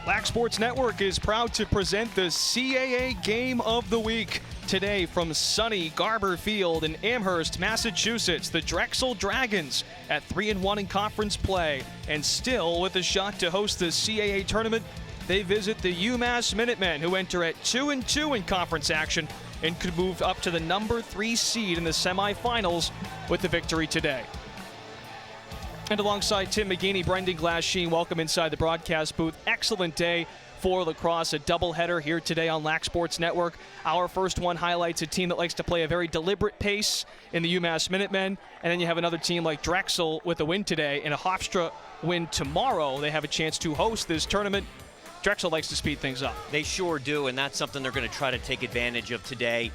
Lax Sports Network is proud to present the CAA Game of the Week. Today from sunny Garber Field in Amherst, Massachusetts, the Drexel Dragons at 3-1 in conference play. And still with a shot to host the CAA tournament, they visit the UMass Minutemen, who enter at 2-2 in conference action and could move up to the number 3 seed in the semifinals with the victory today. And alongside Tim McGeaney, Brendan Glasheen, welcome inside the broadcast booth. Excellent day for lacrosse, a doubleheader here today on Lax Sports Network. Our first one highlights a team that likes to play a very deliberate pace in the UMass Minutemen, and then you have another team like Drexel with a win today and a Hofstra win tomorrow. They have a chance to host this tournament. Drexel likes to speed things up. They sure do, and that's something they're going to try to take advantage of today.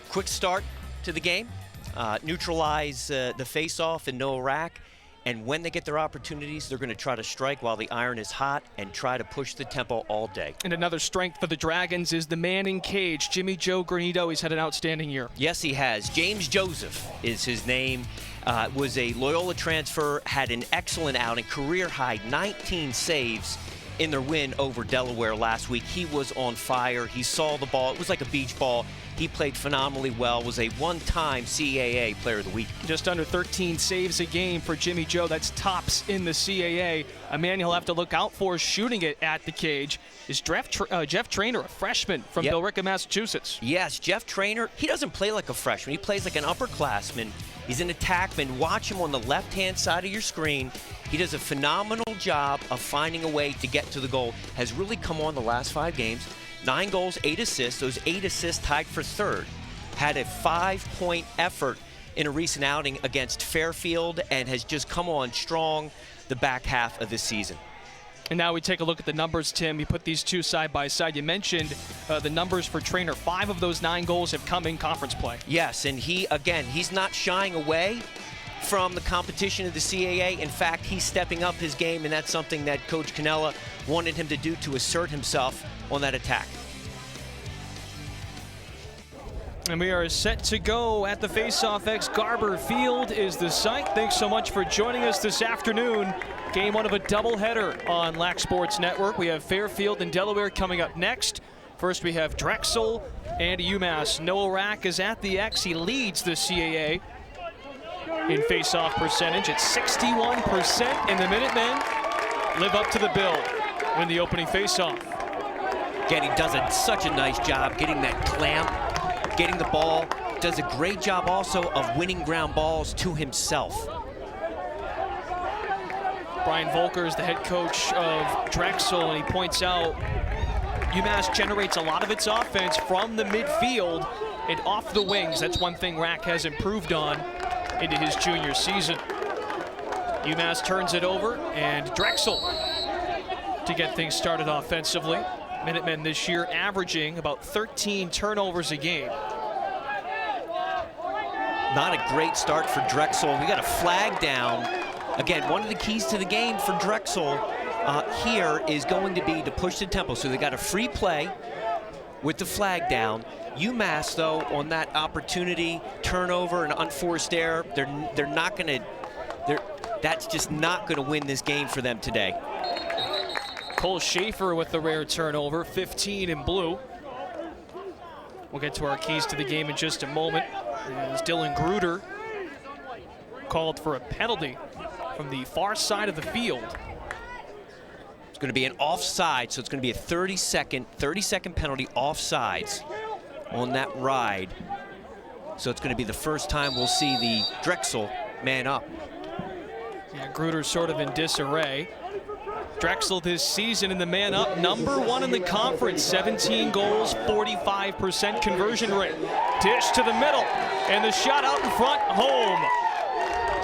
Quick start to the game, neutralize the face-off in no rack. And when they get their opportunities, they're going to try to strike while the iron is hot and try to push the tempo all day. And another strength for the Dragons is the man in cage, Jimmy Joe Granito. He's had an outstanding year. Yes, he has. James Joseph is his name. Was a Loyola transfer, had an excellent outing, career-high 19 saves in their win over Delaware last week. He was on fire. He saw the ball. It was like a beach ball. He played phenomenally well, was a one-time CAA Player of the Week. Just under 13 saves a game for Jimmy Joe. That's tops in the CAA. A man you'll have to look out for shooting it at the cage is Jeff Traynor, a freshman from Billerica, Massachusetts. Yes, Jeff Traynor, he doesn't play like a freshman. He plays like an upperclassman. He's an attackman. Watch him on the left-hand side of your screen. He does a phenomenal job of finding a way to get to the goal. Has really come on the last 5 games. 9 goals, 8 assists. Those 8 assists tied for third. Had a 5-point effort in a recent outing against Fairfield and has just come on strong the back half of this season. And now we take a look at the numbers, Tim. You put these two side by side. You mentioned the numbers for Traynor. 5 of those 9 goals have come in conference play. Yes, and he's not shying away from the competition of the CAA. In fact, he's stepping up his game, and that's something that Coach Cannella wanted him to do to assert himself on that attack. And we are set to go at the Face-Off X. Garber Field is the site. Thanks so much for joining us this afternoon. Game 1 of a doubleheader on Lax Sports Network. We have Fairfield and Delaware coming up next. First we have Drexel and UMass. Noah Rack is at the X. He leads the CAA in face-off percentage at 61%, and the Minutemen live up to the bill, win the opening face-off. Again, he does such a nice job getting that clamp, getting the ball. Does a great job also of winning ground balls to himself. Brian Volker is the head coach of Drexel, and he points out UMass generates a lot of its offense from the midfield and off the wings. That's one thing Rack has improved on into his junior season. UMass turns it over, and Drexel to get things started offensively. Minutemen this year averaging about 13 turnovers a game. Not a great start for Drexel. We got a flag down. Again, one of the keys to the game for Drexel here is going to be to push the tempo. So they got a free play with the flag down. UMass, though, on that opportunity, turnover and unforced error, they're not going to, that's just not going to win this game for them today. Cole Schaefer with the rare turnover, 15 in blue. We'll get to our keys to the game in just a moment. As Dylan Gruder called for a penalty from the far side of the field. It's going to be an offside, so it's going to be a 30-second penalty offsides on that ride. So it's going to be the first time we'll see the Drexel man up. Yeah, Gruder's sort of in disarray. Drexel this season in the man up, number 1 in the conference, 17 goals, 45% conversion rate. Dish to the middle, and the shot out in front, home.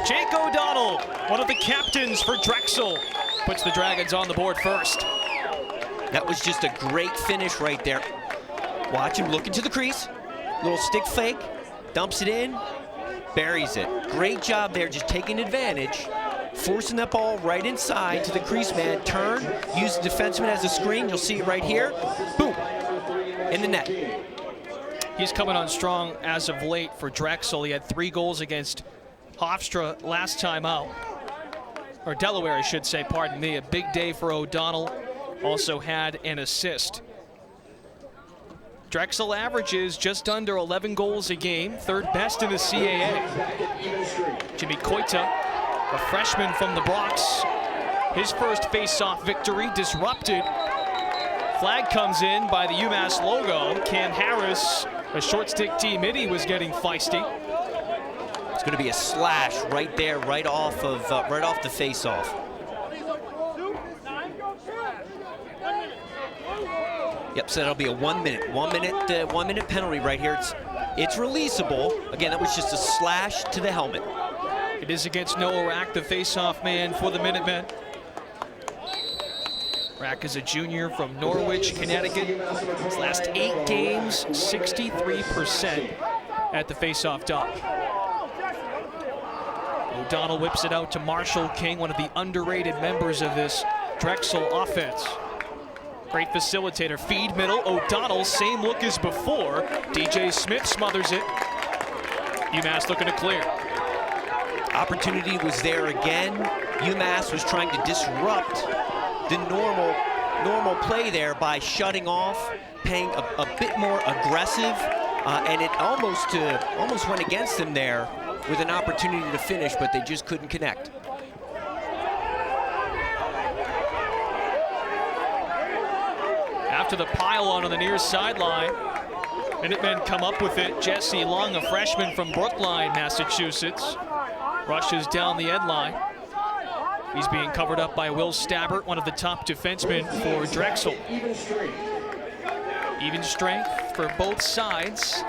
Jake O'Donnell, one of the captains for Drexel, puts the Dragons on the board first. That was just a great finish right there. Watch him look into the crease, little stick fake, dumps it in, buries it. Great job there, just taking advantage, forcing that ball right inside to the crease man, turn, use the defenseman as a screen. You'll see it right here. Boom, in the net. He's coming on strong as of late for Drexel. He had 3 goals against Hofstra last time out. Or Delaware, I should say, pardon me. A big day for O'Donnell. also had an assist. Drexel averages just under 11 goals a game, third best in the CAA. Jimmy Koita, a freshman from the Bronx, his first face-off victory disrupted. Flag comes in by the UMass logo. Cam Harris, a short stick D midi, was getting feisty. It's going to be a slash right there, right off the face-off. Yep, so that'll be a 1 minute penalty right here. It's releasable. Again, that was just a slash to the helmet. It is against Noah Rack, the face-off man for the Minutemen. Rack is a junior from Norwich, Connecticut. His last 8 games, 63% at the face-off dot. O'Donnell whips it out to Marshall King, one of the underrated members of this Drexel offense. Great facilitator, feed middle, O'Donnell, same look as before. DJ Smith smothers it. UMass looking to clear. Opportunity was there again. UMass was trying to disrupt the normal play there by shutting off, playing a bit more aggressive, and it almost went against them there with an opportunity to finish, but they just couldn't connect. After the pile-on the near sideline, Minutemen come up with it. Jesse Long, a freshman from Brookline, Massachusetts, rushes down the end line. He's being covered up by Will Stabbert, one of the top defensemen for Drexel. Even strength for both sides.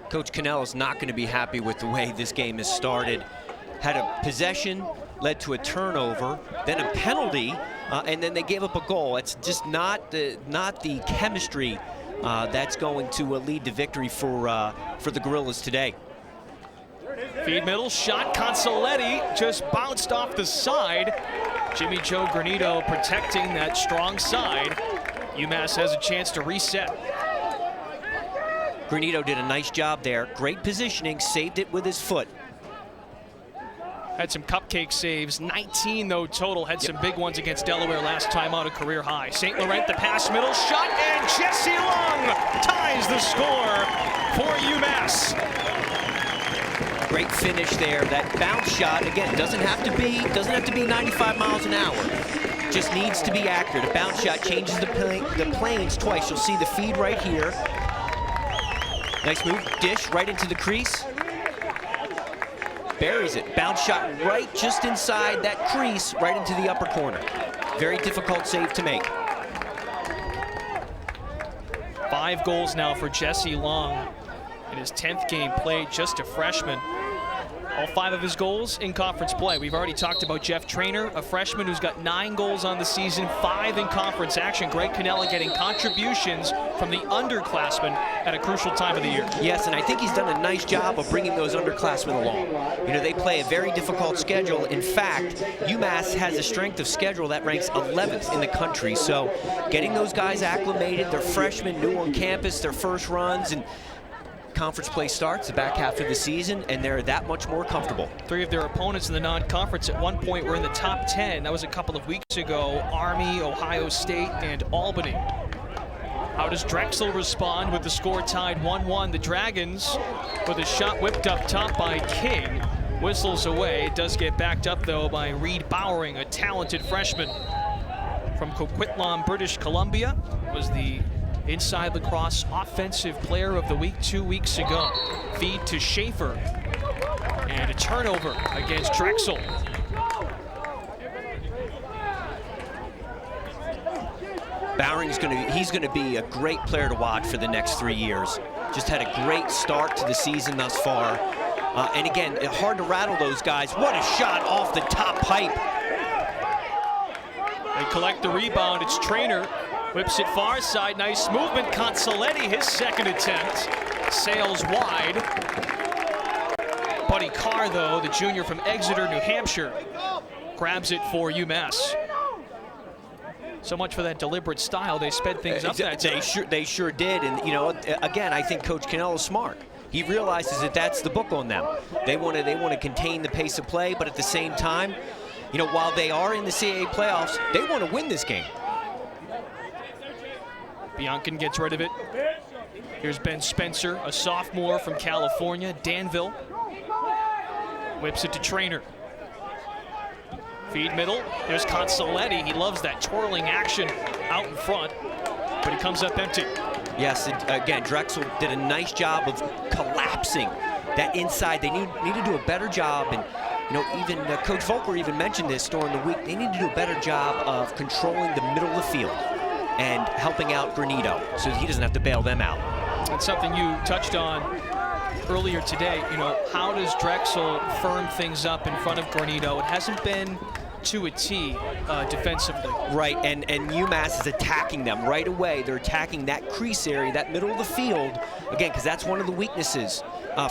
Coach Cannell is not going to be happy with the way this game has started. Had a possession, led to a turnover, then a penalty, and then they gave up a goal. It's just not the chemistry that's going to lead to victory for the Gorillas today. Feed middle, shot, Consoletti just bounced off the side. Jimmy Joe Granito protecting that strong side. UMass has a chance to reset. Granito did a nice job there. Great positioning, saved it with his foot. Had some cupcake saves, 19 though total. Had some big ones against Delaware last time out, a career high. St. Laurent, the pass middle, shot, and Jesse Long ties the score for UMass. Great finish there. That bounce shot, again, doesn't have to be 95 miles an hour. Just needs to be accurate. A bounce shot changes the planes twice. You'll see the feed right here. Nice move, dish right into the crease. Buries it, bounce shot right just inside that crease, right into the upper corner. Very difficult save to make. 5 goals now for Jesse Long in his 10th game played, just a freshman. All 5 of his goals in conference play. We've already talked about Jeff Traynor, a freshman who's got 9 goals on the season, 5 in conference action. Greg Cannella getting contributions from the underclassmen at a crucial time of the year. Yes, and I think he's done a nice job of bringing those underclassmen along. You know, they play a very difficult schedule. In fact, UMass has a strength of schedule that ranks 11th in the country. So getting those guys acclimated, they're freshmen, new on campus, their first runs, and conference play starts the back half of the season, and they're that much more comfortable. 3 of their opponents in the non-conference at one point were in the top 10. That was a couple of weeks ago. Army, Ohio State, and Albany. How does Drexel respond with the score tied 1-1? The Dragons, with a shot whipped up top by King, whistles away. It does get backed up, though, by Reed Bowering, a talented freshman from Coquitlam, British Columbia. Was the Inside Lacrosse Offensive Player of the Week 2 weeks ago. Feed to Schaefer. And a turnover against Drexel. Bowering's he's gonna be a great player to watch for the next 3 years. Just had a great start to the season thus far. And again, hard to rattle those guys. What a shot off the top pipe. They collect the rebound. It's Traynor. Whips it far side, nice movement. Consoletti, his second attempt, sails wide. Buddy Carr, though, the junior from Exeter, New Hampshire, grabs it for UMass. So much for that deliberate style. They sped things up that time. They sure did. And, you know, again, I think Coach Cannell is smart. He realizes that that's the book on them. They want to contain the pace of play, but at the same time, you know, while they are in the CAA playoffs, they want to win this game. Biancan gets rid of it. Here's Ben Spencer, a sophomore from California, Danville. Whips it to Trainer. Feed middle. There's Consoletti. He loves that twirling action out in front, but he comes up empty. Yes, again, Drexel did a nice job of collapsing that inside. They need to do a better job, and you know, even Coach Volker even mentioned this during the week. They need to do a better job of controlling the middle of the field and helping out Granito so that he doesn't have to bail them out. That's something you touched on earlier today. You know, how does Drexel firm things up in front of Granito? It hasn't been to a T defensively. Right, and UMass is attacking them right away. They're attacking that crease area, that middle of the field, again, because that's one of the weaknesses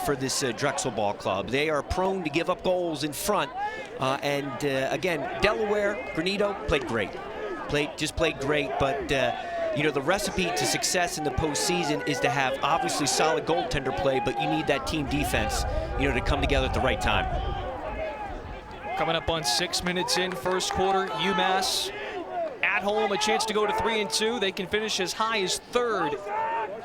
for this Drexel ball club. They are prone to give up goals in front, and again, Delaware, Granito played great. Just played great, but you know, the recipe to success in the postseason is to have obviously solid goaltender play, but you need that team defense, you know, to come together at the right time. Coming up on 6 minutes in first quarter, UMass at home, a chance to go to 3-2. They can finish as high as third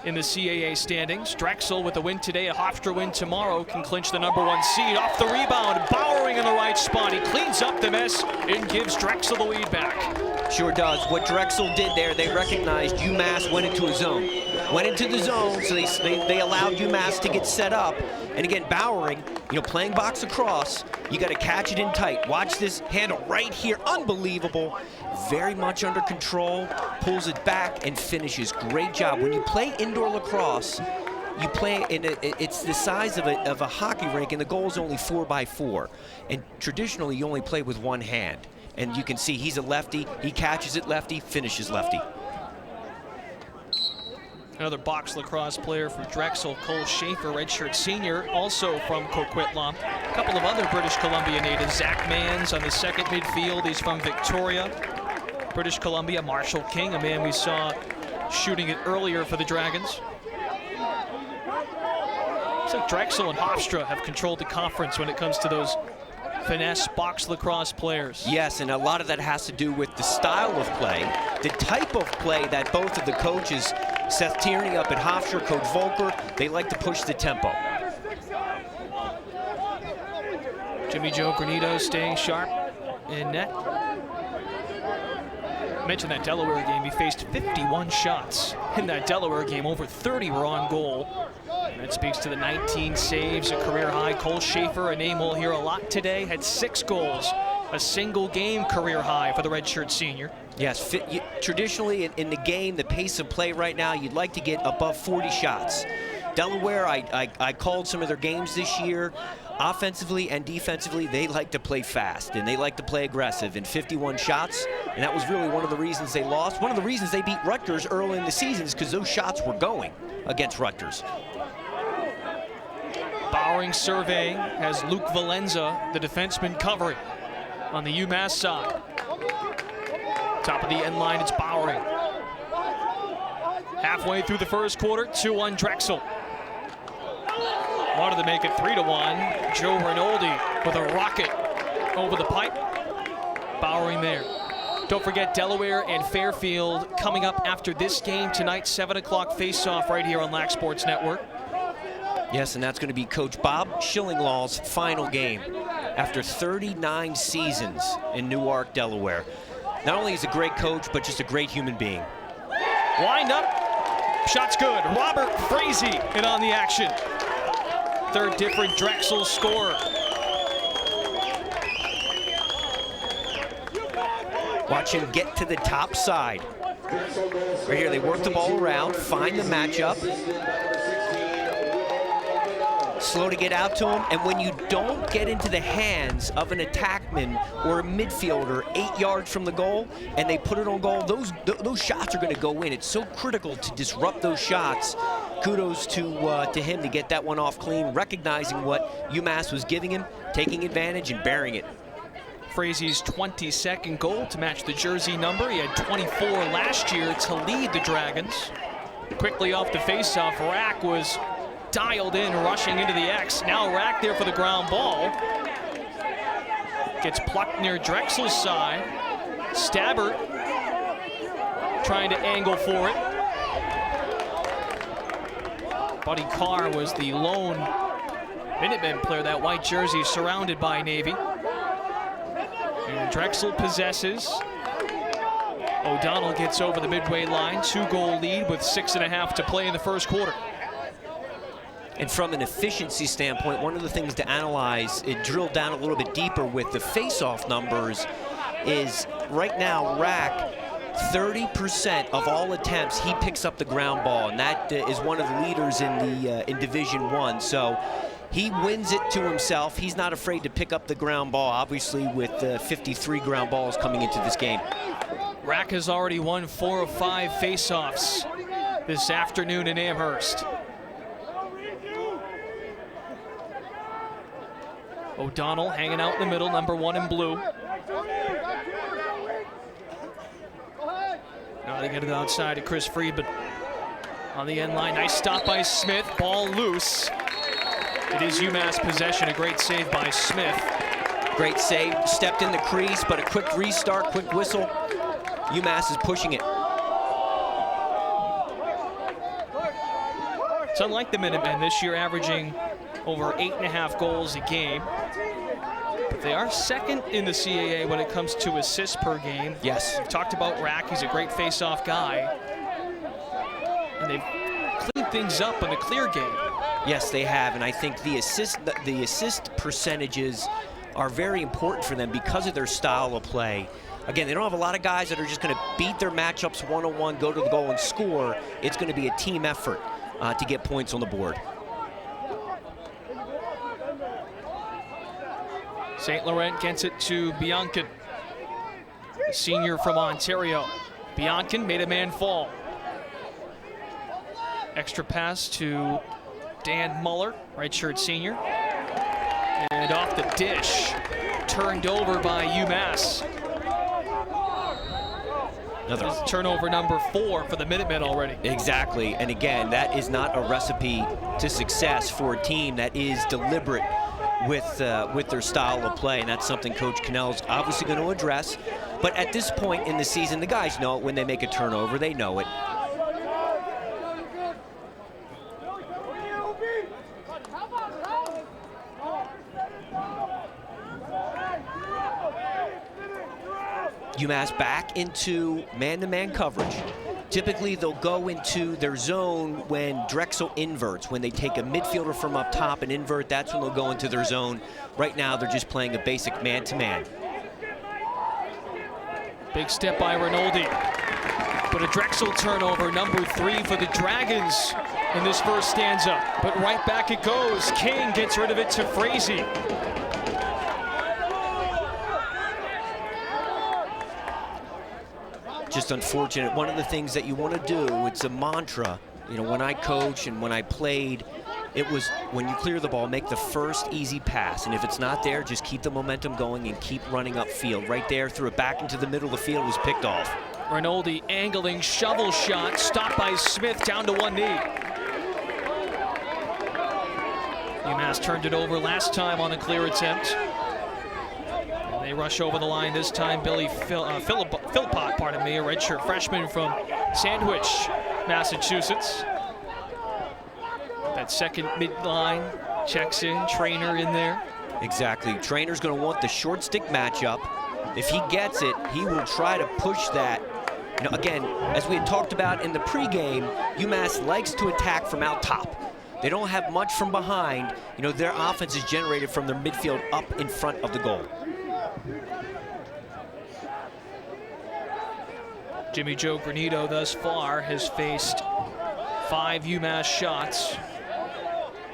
in the CAA standings. Drexel with a win today, a Hofstra win tomorrow, can clinch the #1 seed. Off the rebound, Bowering in the right spot. He cleans up the mess and gives Drexel the lead back. Sure does. What Drexel did there, they recognized UMass went into a zone. Went into the zone, so they allowed UMass to get set up. And again, Bowering, you know, playing box across, you got to catch it in tight. Watch this handle right here. Unbelievable. Very much under control. Pulls it back and finishes. Great job. When you play indoor lacrosse, you play in it's the size of a hockey rink, and the goal is only 4x4. And traditionally, you only play with one hand. And you can see he's a lefty. He catches it lefty, finishes lefty. Another box lacrosse player for Drexel, Cole Schaefer, redshirt senior, also from Coquitlam. A couple of other British Columbia natives. Zach Mans on the second midfield. He's from Victoria, British Columbia. Marshall King, a man we saw shooting it earlier for the Dragons. So Drexel and Hofstra have controlled the conference when it comes to those finesse box lacrosse players. Yes, and a lot of that has to do with the style of play, the type of play that both of the coaches, Seth Tierney up at Hofstra, Coach Volker, they like to push the tempo. Jimmy Joe Granito staying sharp in net. I mentioned that Delaware game. He faced 51 shots in that Delaware game. Over 30 were on goal. And that speaks to the 19 saves, a career high. Cole Schaefer, a name we'll hear a lot today, had 6 goals, a single game career high for the redshirt senior. Yes, traditionally in the game, the pace of play right now, you'd like to get above 40 shots. Delaware, I called some of their games this year. Offensively and defensively, they like to play fast and they like to play aggressive. And 51 shots, and that was really one of the reasons they lost. One of the reasons they beat Rutgers early in the season is because those shots were going against Rutgers. Bowering surveying has Luke Valenza, the defenseman, covering on the UMass side. Top of the end line, it's Bowering. Halfway through the first quarter, 2-1 Drexel. Wanted to make it 3-1. Joe Rinaldi with a rocket over the pipe. Bowering there. Don't forget Delaware and Fairfield coming up after this game tonight, 7 o'clock face-off right here on Lax Sports Network. Yes, and that's going to be Coach Bob Schillinglaw's final game after 39 seasons in Newark, Delaware. Not only is he a great coach, but just a great human being. Wind up. Shot's good. Robert Frazee in on the action. Third different Drexel scorer. Watch him get to the top side. Right here, they work the ball around, find the matchup. Slow to get out to him, and when you don't get into the hands of an attackman or a midfielder 8 yards from the goal, and they put it on goal, those shots are going to go in. It's so critical to disrupt those shots. Kudos to him to get that one off clean, recognizing what UMass was giving him, taking advantage and bearing it. Frazee's 22nd goal to match the jersey number. He had 24 last year to lead the Dragons. Quickly off the faceoff, Rack was dialed in, rushing into the X. Now Rack there for the ground ball. Gets plucked near Drexel's side. Stabber trying to angle for it. Buddy Carr was the lone Minutemen player, that white jersey surrounded by Navy. And Drexel possesses. O'Donnell gets over the midway line, 2-goal lead with 6.5 to play in the first quarter. And from an efficiency standpoint, one of the things to analyze, it drilled down a little bit deeper with the face-off numbers, is right now Rack, 30% of all attempts, he picks up the ground ball, and that is one of the leaders in Division I. So he wins it to himself. He's not afraid to pick up the ground ball, obviously with 53 ground balls coming into this game. Rack has already won 4 of 5 face-offs this afternoon in Amherst. O'Donnell hanging out in the middle, number 1 in blue. Now they get it outside to Chris Friedman. On the end line, nice stop by Smith, ball loose. It is UMass possession, a great save by Smith. Great save, stepped in the crease, but a quick restart, quick whistle. UMass is pushing it. It's unlike the Minutemen this year, averaging over 8.5 goals a game. But they are second in the CAA when it comes to assists per game. Yes. We've talked about Rack, he's a great face-off guy. And they've cleaned things up in the clear game. Yes, they have, and I think the assist percentages are very important for them because of their style of play. Again, they don't have a lot of guys that are just going to beat their matchups one-on-one, go to the goal and score. It's going to be a team effort to get points on the board. St. Laurent gets it to Bianchen, a senior from Ontario. Bianchen made a man fall. Extra pass to Dan Muller, redshirt senior. And off the dish, turned over by UMass. Another turnover number 4 for the Minutemen already. Exactly, and again, that is not a recipe to success for a team that is deliberate with their style of play, and that's something Coach Cannell's obviously going to address. But at this point in the season, the guys know it when they make a turnover. They know it. UMass back into man-to-man coverage. Typically, they'll go into their zone when Drexel inverts. When they take a midfielder from up top and invert, that's when they'll go into their zone. Right now, they're just playing a basic man-to-man. Big step by Rinaldi. But a Drexel turnover, number 3 for the Dragons in this first stanza. But right back it goes. King gets rid of it to Frazee. Just unfortunate. One of the things that you want to do, it's a mantra. You know, when I coach and when I played, it was when you clear the ball, make the first easy pass. And if it's not there, just keep the momentum going and keep running upfield. Right there, threw it back into the middle of the field, was picked off. Rinaldi angling, shovel shot, stopped by Smith, down to one knee. UMass turned it over last time on a clear attempt. They rush over the line this time. Philpott, pardon me, a redshirt freshman from Sandwich, Massachusetts. That second midline checks in, Trainer in there. Exactly. Trainer's going to want the short stick matchup. If he gets it, he will try to push that. You know, again, as we had talked about in the pregame, UMass likes to attack from out top. They don't have much from behind. You know, their offense is generated from their midfield up in front of the goal. Jimmy Joe Granito thus far has faced 5 UMass shots,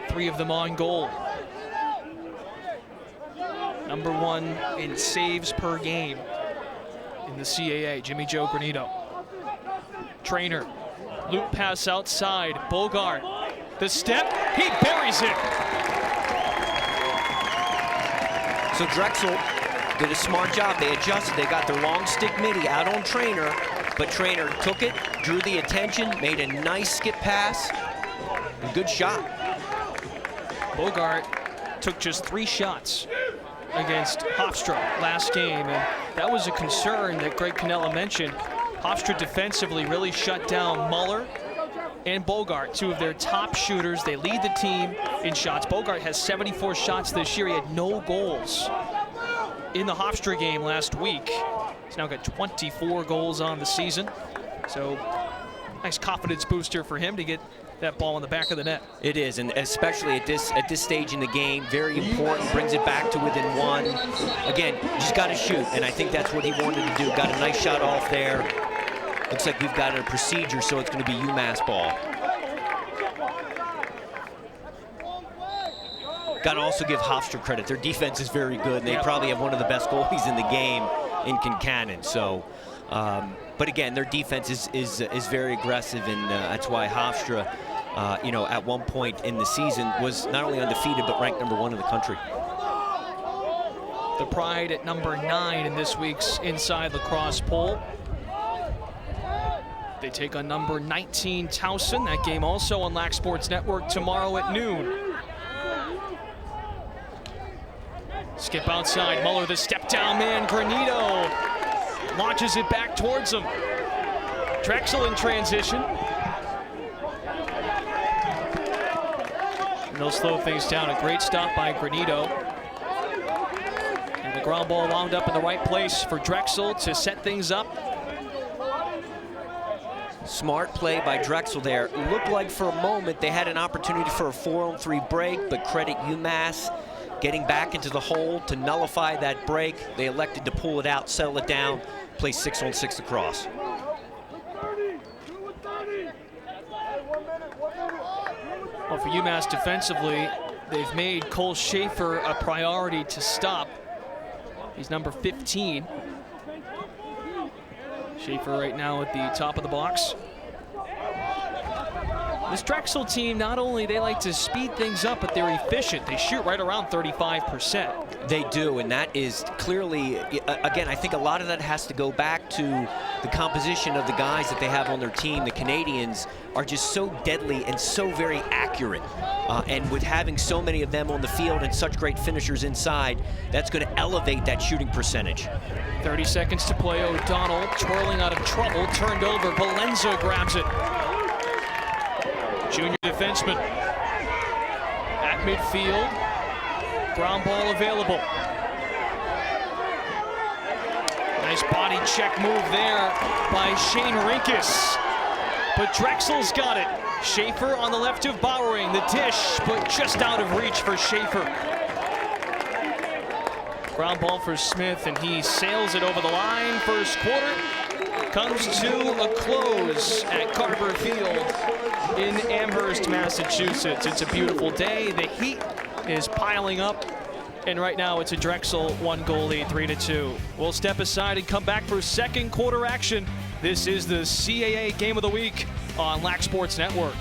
3 of them on goal. Number 1 in saves per game in the CAA, Jimmy Joe Granito. Trainer, loop pass outside, Bogart, the step, he buries it. So Drexel did a smart job. They adjusted. They got their long stick midi out on Trainer, but Trainer took it, drew the attention, made a nice skip pass, and good shot. Bogart took just 3 shots against Hofstra last game, and that was a concern that Greg Cannella mentioned. Hofstra defensively really shut down Muller and Bogart, two of their top shooters. They lead the team in shots. Bogart has 74 shots this year. He had no goals in the Hofstra game last week. He's now got 24 goals on the season. So nice confidence booster for him to get that ball in the back of the net. It is, and especially at this stage in the game, very important. Brings it back to within one. Again, just got to shoot, and I think that's what he wanted to do. Got a nice shot off there. Looks like we've got a procedure, so it's going to be UMass ball. Got to also give Hofstra credit. Their defense is very good, and they probably have one of the best goalies in the game in Kincannon. So, but again, their defense is very aggressive, and that's why Hofstra, you know, at one point in the season was not only undefeated but ranked #1 in the country. The Pride at number 9 in this week's Inside Lacrosse poll. They take on number 19 Towson. That game also on Lax Sports Network tomorrow at noon. Skip outside, Muller, the step down man, Granito launches it back towards him. Drexel in transition. And they'll slow things down. A great stop by Granito. And the ground ball wound up in the right place for Drexel to set things up. Smart play by Drexel there. It looked like for a moment they had an opportunity for a 4-on-3 break, but credit UMass getting back into the hole to nullify that break. They elected to pull it out, settle it down, play 6-on-6 across. Well, for UMass defensively, they've made Cole Schaefer a priority to stop. He's number 15. Schaefer right now at the top of the box. This Drexel team, not only they like to speed things up, but they're efficient. They shoot right around 35%. They do, and that is clearly, again, I think a lot of that has to go back to the composition of the guys that they have on their team. The Canadians are just so deadly and so very accurate. And with having so many of them on the field and such great finishers inside, that's going to elevate that shooting percentage. 30 seconds to play. O'Donnell twirling out of trouble, turned over. Valenza grabs it. Junior defenseman at midfield. Ground ball available. Nice body check move there by Shane Rinkus. But Drexel's got it. Schaefer on the left of Bowering. The dish, but just out of reach for Schaefer. Ground ball for Smith, and he sails it over the line. First quarter comes to a close at Carver Field in Amherst, Massachusetts. It's a beautiful day. The heat is piling up, and right now it's a Drexel 1-goal lead, 3-2. We'll step aside and come back for second quarter action. This is the CAA Game of the Week on Lax Sports Network.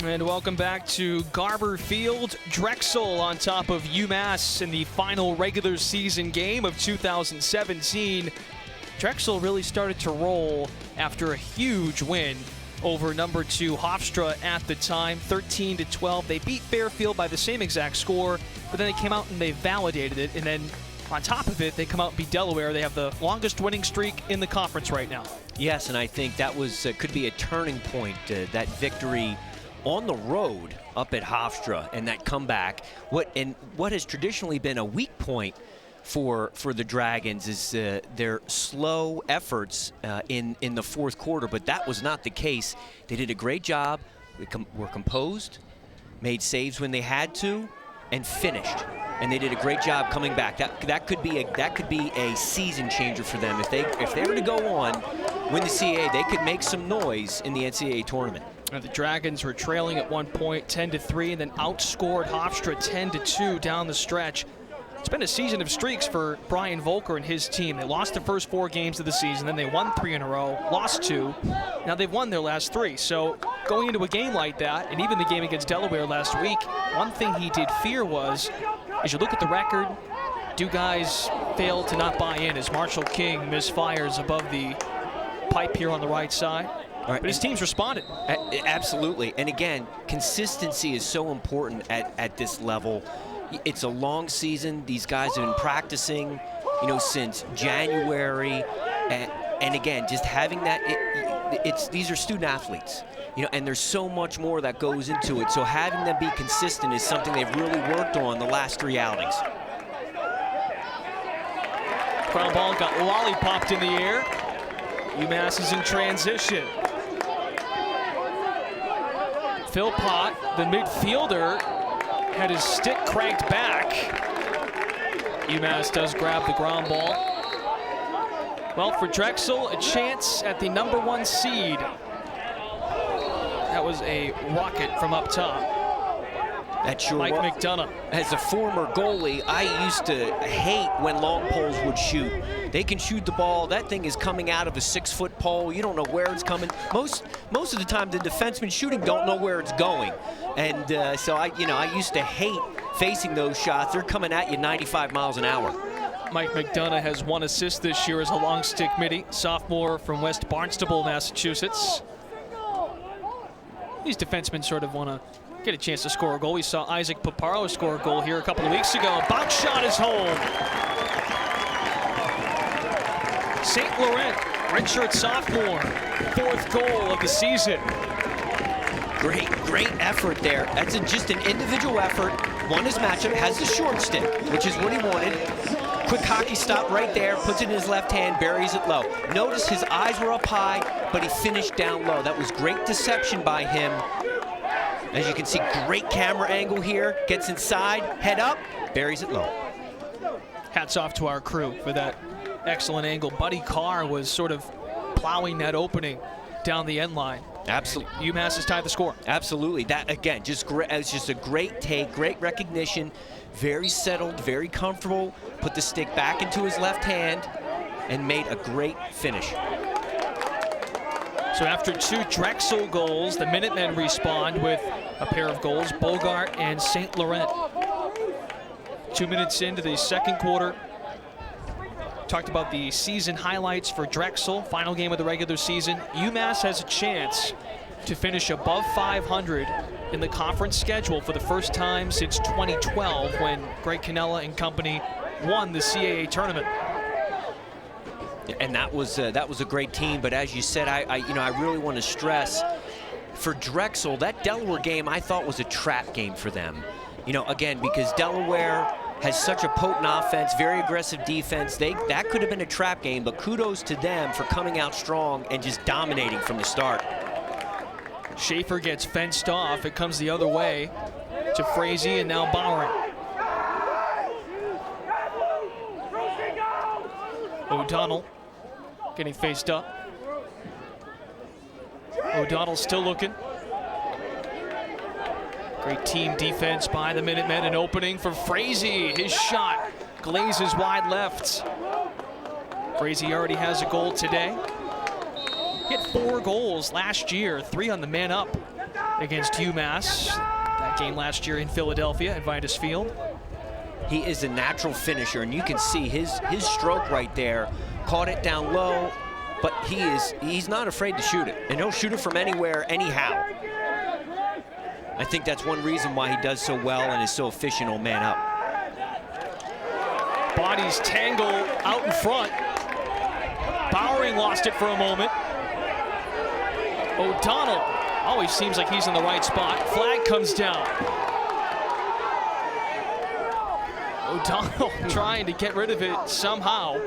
And welcome back to Garber Field. Drexel on top of UMass in the final regular season game of 2017. Drexel really started to roll after a huge win over number 2 Hofstra at the time, 13-12. They beat Fairfield by the same exact score, but then they came out and they validated it. And then on top of it, they come out and beat Delaware. They have the longest winning streak in the conference right now. Yes, and I think that was could be a turning point, that victory on the road up at Hofstra and that comeback. What has traditionally been a weak point for the Dragons is their slow efforts in the fourth quarter, but that was not the case. They did a great job. Were composed, made saves when they had to, and finished. And they did a great job coming back. That could be a season changer for them. If they were to go on, win the CAA, they could make some noise in the NCAA tournament. And the Dragons were trailing at one point 10-3 and then outscored Hofstra 10-2 down the stretch. It's been a season of streaks for Brian Volker and his team. They lost the first 4 games of the season, then they won 3 in a row, lost 2. Now they've won their last 3. So going into a game like that, and even the game against Delaware last week, one thing he did fear was, as you look at the record, do guys fail to not buy in as Marshall King misfires above the pipe here on the right side? Right. But his team's responded. Absolutely. And again, consistency is so important at this level. It's a long season. These guys have been practicing, since January. And again, just having that, these are student athletes, and there's so much more that goes into it. So having them be consistent is something they've really worked on the last 3 outings. Ground ball got lollipopped in the air. UMass is in transition. Phil Pott, the midfielder, had his stick cranked back. UMass does grab the ground ball. Well, for Drexel, a chance at the number 1 seed. That was a rocket from up top. That sure Mike McDonough. As a former goalie, I used to hate when long poles would shoot. They can shoot the ball. That thing is coming out of a 6-foot pole. You don't know where it's coming. Most of the time, the defensemen shooting don't know where it's going. And so I used to hate facing those shots. They're coming at you 95 miles an hour. Mike McDonough has 1 assist this year as a long stick midi, sophomore from West Barnstable, Massachusetts. These defensemen sort of want to get a chance to score a goal. We saw Isaac Paparo score a goal here a couple of weeks ago. Bounce shot is home. St. Laurent, redshirt sophomore, 4th goal of the season. Great effort there. That's just an individual effort. Won his matchup, has the short stick, which is what he wanted. Quick hockey stop right there, puts it in his left hand, buries it low. Notice his eyes were up high, but he finished down low. That was great deception by him. As you can see, great camera angle here. Gets inside, head up, buries it low. Hats off to our crew for that excellent angle. Buddy Carr was sort of plowing that opening down the end line. Absolutely. UMass has tied the score. Absolutely. That, again, it's just a great take, great recognition. Very settled, very comfortable. Put the stick back into his left hand and made a great finish. So after 2 Drexel goals, the Minutemen respond with a pair of goals, Bogart and St. Laurent. 2 minutes into the second quarter. Talked about the season highlights for Drexel, final game of the regular season. UMass has a chance to finish above 500 in the conference schedule for the first time since 2012 when Greg Cannella and company won the CAA tournament. And that was a great team, but as you said, I really want to stress for Drexel, that Delaware game I thought was a trap game for them. Again, because Delaware has such a potent offense, very aggressive defense. That could have been a trap game, but kudos to them for coming out strong and just dominating from the start. Schaefer gets fenced off. It comes the other way to Frazee and now Bowering. O'Donnell getting faced up. O'Donnell still looking. Great team defense by the Minutemen. An opening for Frazee. His shot glazes wide left. Frazee already has a goal today. Hit 4 goals last year, 3 on the man up. against UMass. That game last year in Philadelphia at Vitus Field. He is a natural finisher, and you can see his stroke right there. Caught it down low, but he's not afraid to shoot it, and he'll shoot it from anywhere, anyhow. I think that's one reason why he does so well and is so efficient on man up. Bodies tangle out in front. Bowering lost it for a moment. O'Donnell always seems like he's in the right spot. Flag comes down. O'Donnell trying to get rid of it somehow.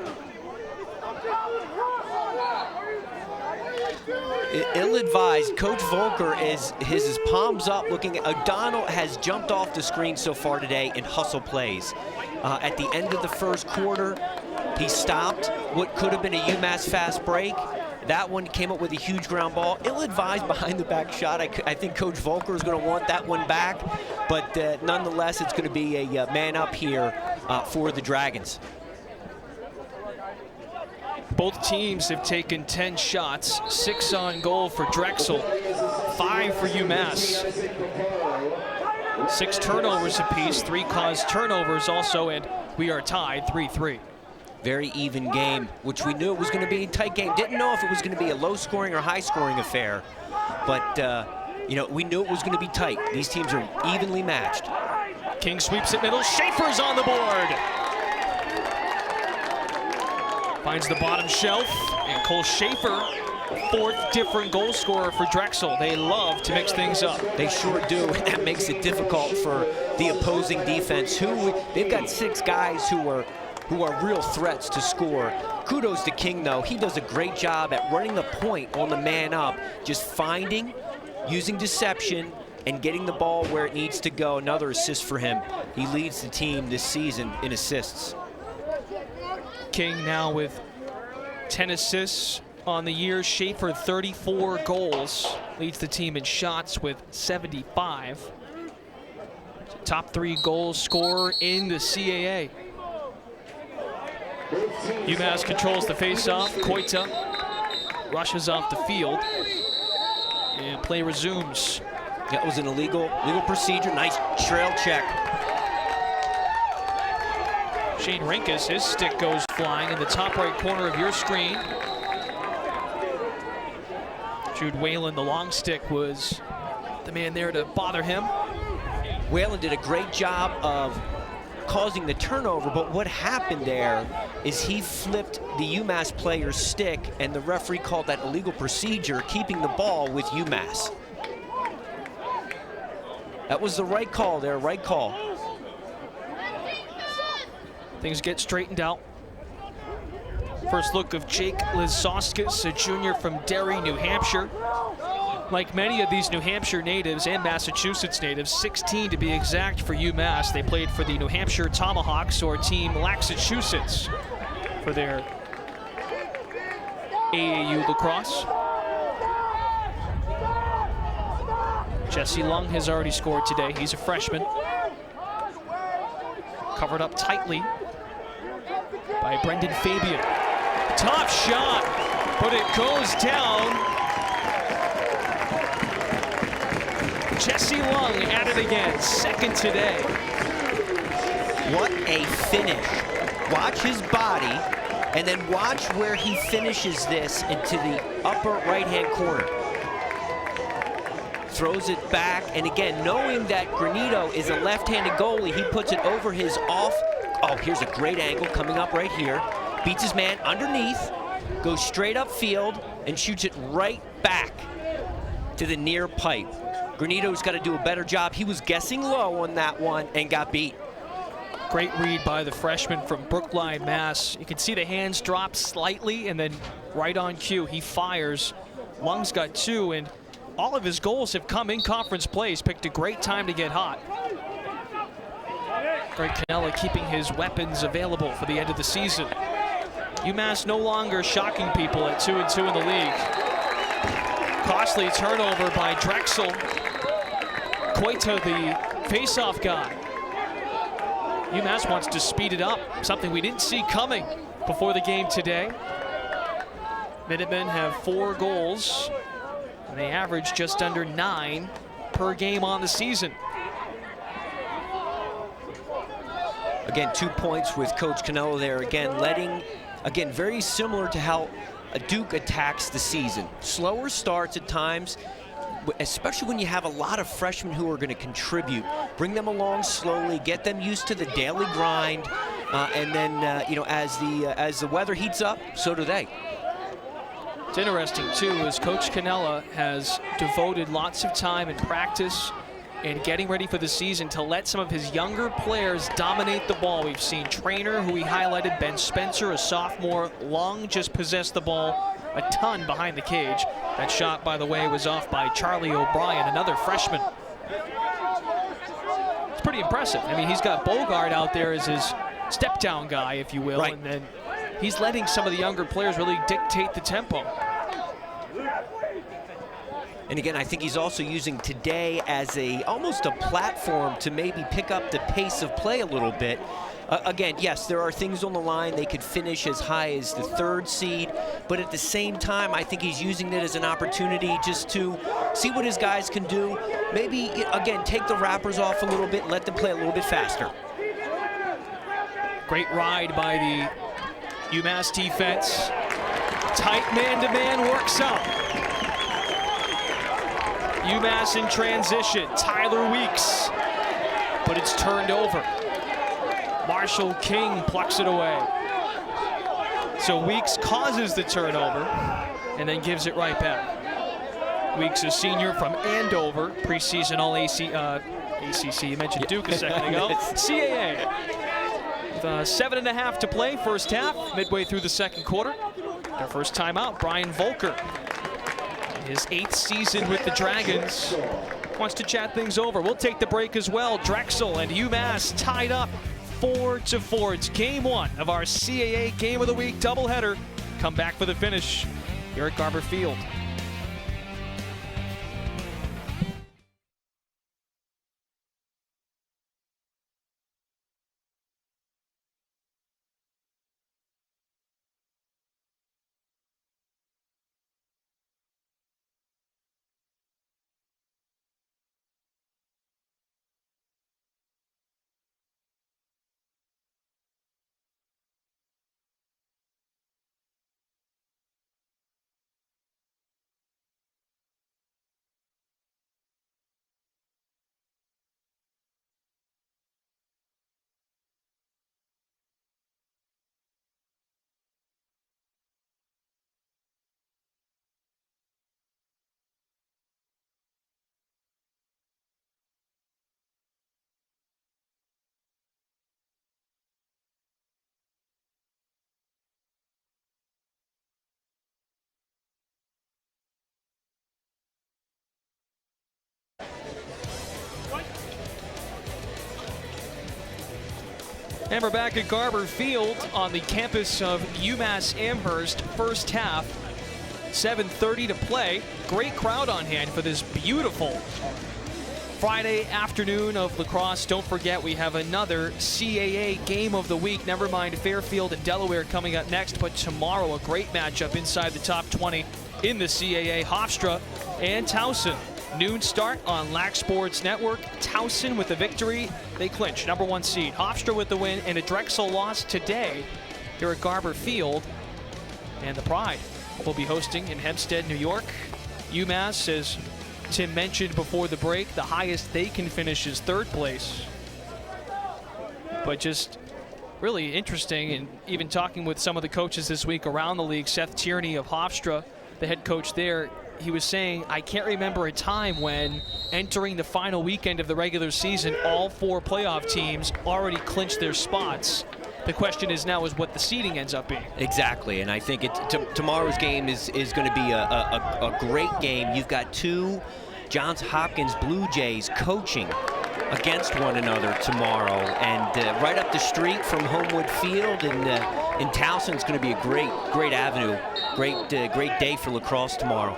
Ill-advised. Coach Volker is his palms up looking at O'Donnell. Has jumped off the screen so far today in hustle plays. At the end of the first quarter, he stopped what could have been a UMass fast break. That one came up with a huge ground ball. Ill-advised behind the back shot. I think Coach Volker is going to want that one back, but nonetheless, it's going to be a man up here for the Dragons. Both teams have taken 10 shots, 6 on goal for Drexel, 5 for UMass. 6 turnovers apiece, 3 caused turnovers also, and we are tied 3-3. Very even game, which we knew it was going to be a tight game. Didn't know if it was going to be a low-scoring or high-scoring affair, but you know, we knew it was going to be tight. These teams are evenly matched. King sweeps it middle. Schaefer's on the board. Finds the bottom shelf, and Cole Schaefer, 4th different goal scorer for Drexel. They love to mix things up. They sure do, and that makes it difficult for the opposing defense. They've got 6 guys who are real threats to score. Kudos to King, though. He does a great job at running the point on the man up, just finding, using deception, and getting the ball where it needs to go. Another assist for him. He leads the team this season in assists. King now with 10 assists on the year. Schaefer 34 goals. Leads the team in shots with 75. Top 3 goal scorer in the CAA. UMass controls the face-off. Koita rushes off the field, and play resumes. That was an illegal procedure. Nice trail check. Shane Rinkus, his stick goes flying in the top right corner of your screen. Jude Whalen, the long stick, was the man there to bother him. Whalen did a great job of causing the turnover, but what happened there is he flipped the UMass player's stick, and the referee called that illegal procedure, keeping the ball with UMass. That was the right call there, right call. Things get straightened out. First look of Jake Lizoskis, a junior from Derry, New Hampshire. Like many of these New Hampshire natives and Massachusetts natives, 16 to be exact for UMass. They played for the New Hampshire Tomahawks, or team Laxachusetts, for their AAU lacrosse. Jesse Lung has already scored today. He's a freshman. Covered up tightly by Brendan Fabian. Tough shot, but it goes down. Jesse Lung at it again, 2nd today. What a finish. Watch his body, and then watch where he finishes this into the upper right-hand corner. Throws it back, and again, knowing that Granito is a left-handed goalie, he puts it over his off. Oh, here's a great angle coming up right here. Beats his man underneath, goes straight upfield, and shoots it right back to the near pipe. Granito's got to do a better job. He was guessing low on that one and got beat. Great read by the freshman from Brookline, Mass. You can see the hands drop slightly, and then right on cue, he fires. Lung's got 2, and all of his goals have come in conference play. He's picked a great time to get hot. Greg Cannella keeping his weapons available for the end of the season. UMass no longer shocking people at 2-2 in the league. Costly turnover by Drexel. Koita, the face-off guy. UMass wants to speed it up, something we didn't see coming before the game today. Minutemen have 4 goals, and they average just under 9 per game on the season. Again, 2 points with Coach Canelo there. Again, very similar to how Duke attacks the season. Slower starts at times, especially when you have a lot of freshmen who are going to contribute. Bring them along slowly, get them used to the daily grind, and then as the weather heats up, so do they. It's interesting too, as Coach Canella has devoted lots of time in practice and getting ready for the season to let some of his younger players dominate the ball. We've seen Trainer, who he highlighted, Ben Spencer, a sophomore, long just possessed the ball a ton behind the cage. That shot, by the way, was off by Charlie O'Brien, another freshman. It's pretty impressive. I mean, he's got Bogart out there as his step-down guy, if you will, right. And then he's letting some of the younger players really dictate the tempo. And again, I think he's also using today as almost a platform to maybe pick up the pace of play a little bit. Again, yes, there are things on the line. They could finish as high as the 3rd seed, but at the same time, I think he's using it as an opportunity just to see what his guys can do. Maybe, again, take the wrappers off a little bit and let them play a little bit faster. Great ride by the UMass defense. Tight man-to-man works out. UMass in transition, Tyler Weeks, but it's turned over. Marshall King plucks it away. So Weeks causes the turnover and then gives it right back. Weeks, a senior from Andover, preseason ACC, you mentioned Duke a second ago. CAA. With 7.5 to play, first half, midway through the second quarter. Their first time out, Brian Volker. His 8th season with the Dragons, wants to chat things over. We'll take the break as well. Drexel and UMass tied up 4-4. It's game 1 of our CAA Game of the Week doubleheader. Come back for the finish here at Garber Field. And we're back at Garber Field on the campus of UMass Amherst. First half, 7:30 to play. Great crowd on hand for this beautiful Friday afternoon of lacrosse. Don't forget, we have another CAA Game of the Week. Never mind Fairfield and Delaware coming up next, but tomorrow a great matchup inside the top 20 in the CAA. Hofstra and Towson. Noon start on Lax Sports Network. Towson with the victory. They clinch #1 seed. Hofstra with the win and a Drexel loss today here at Garber Field. And the Pride will be hosting in Hempstead, New York. UMass, as Tim mentioned before the break, the highest they can finish is 3rd place. But just really interesting, and even talking with some of the coaches this week around the league. Seth Tierney of Hofstra, the head coach there, he was saying, I can't remember a time when entering the final weekend of the regular season, all 4 playoff teams already clinched their spots. The question is now is what the seeding ends up being. Exactly, and I think tomorrow's game is going to be a great game. You've got 2 Johns Hopkins Blue Jays coaching against one another tomorrow, and right up the street from Homewood Field in Towson, it's going to be a great avenue, great day for lacrosse tomorrow.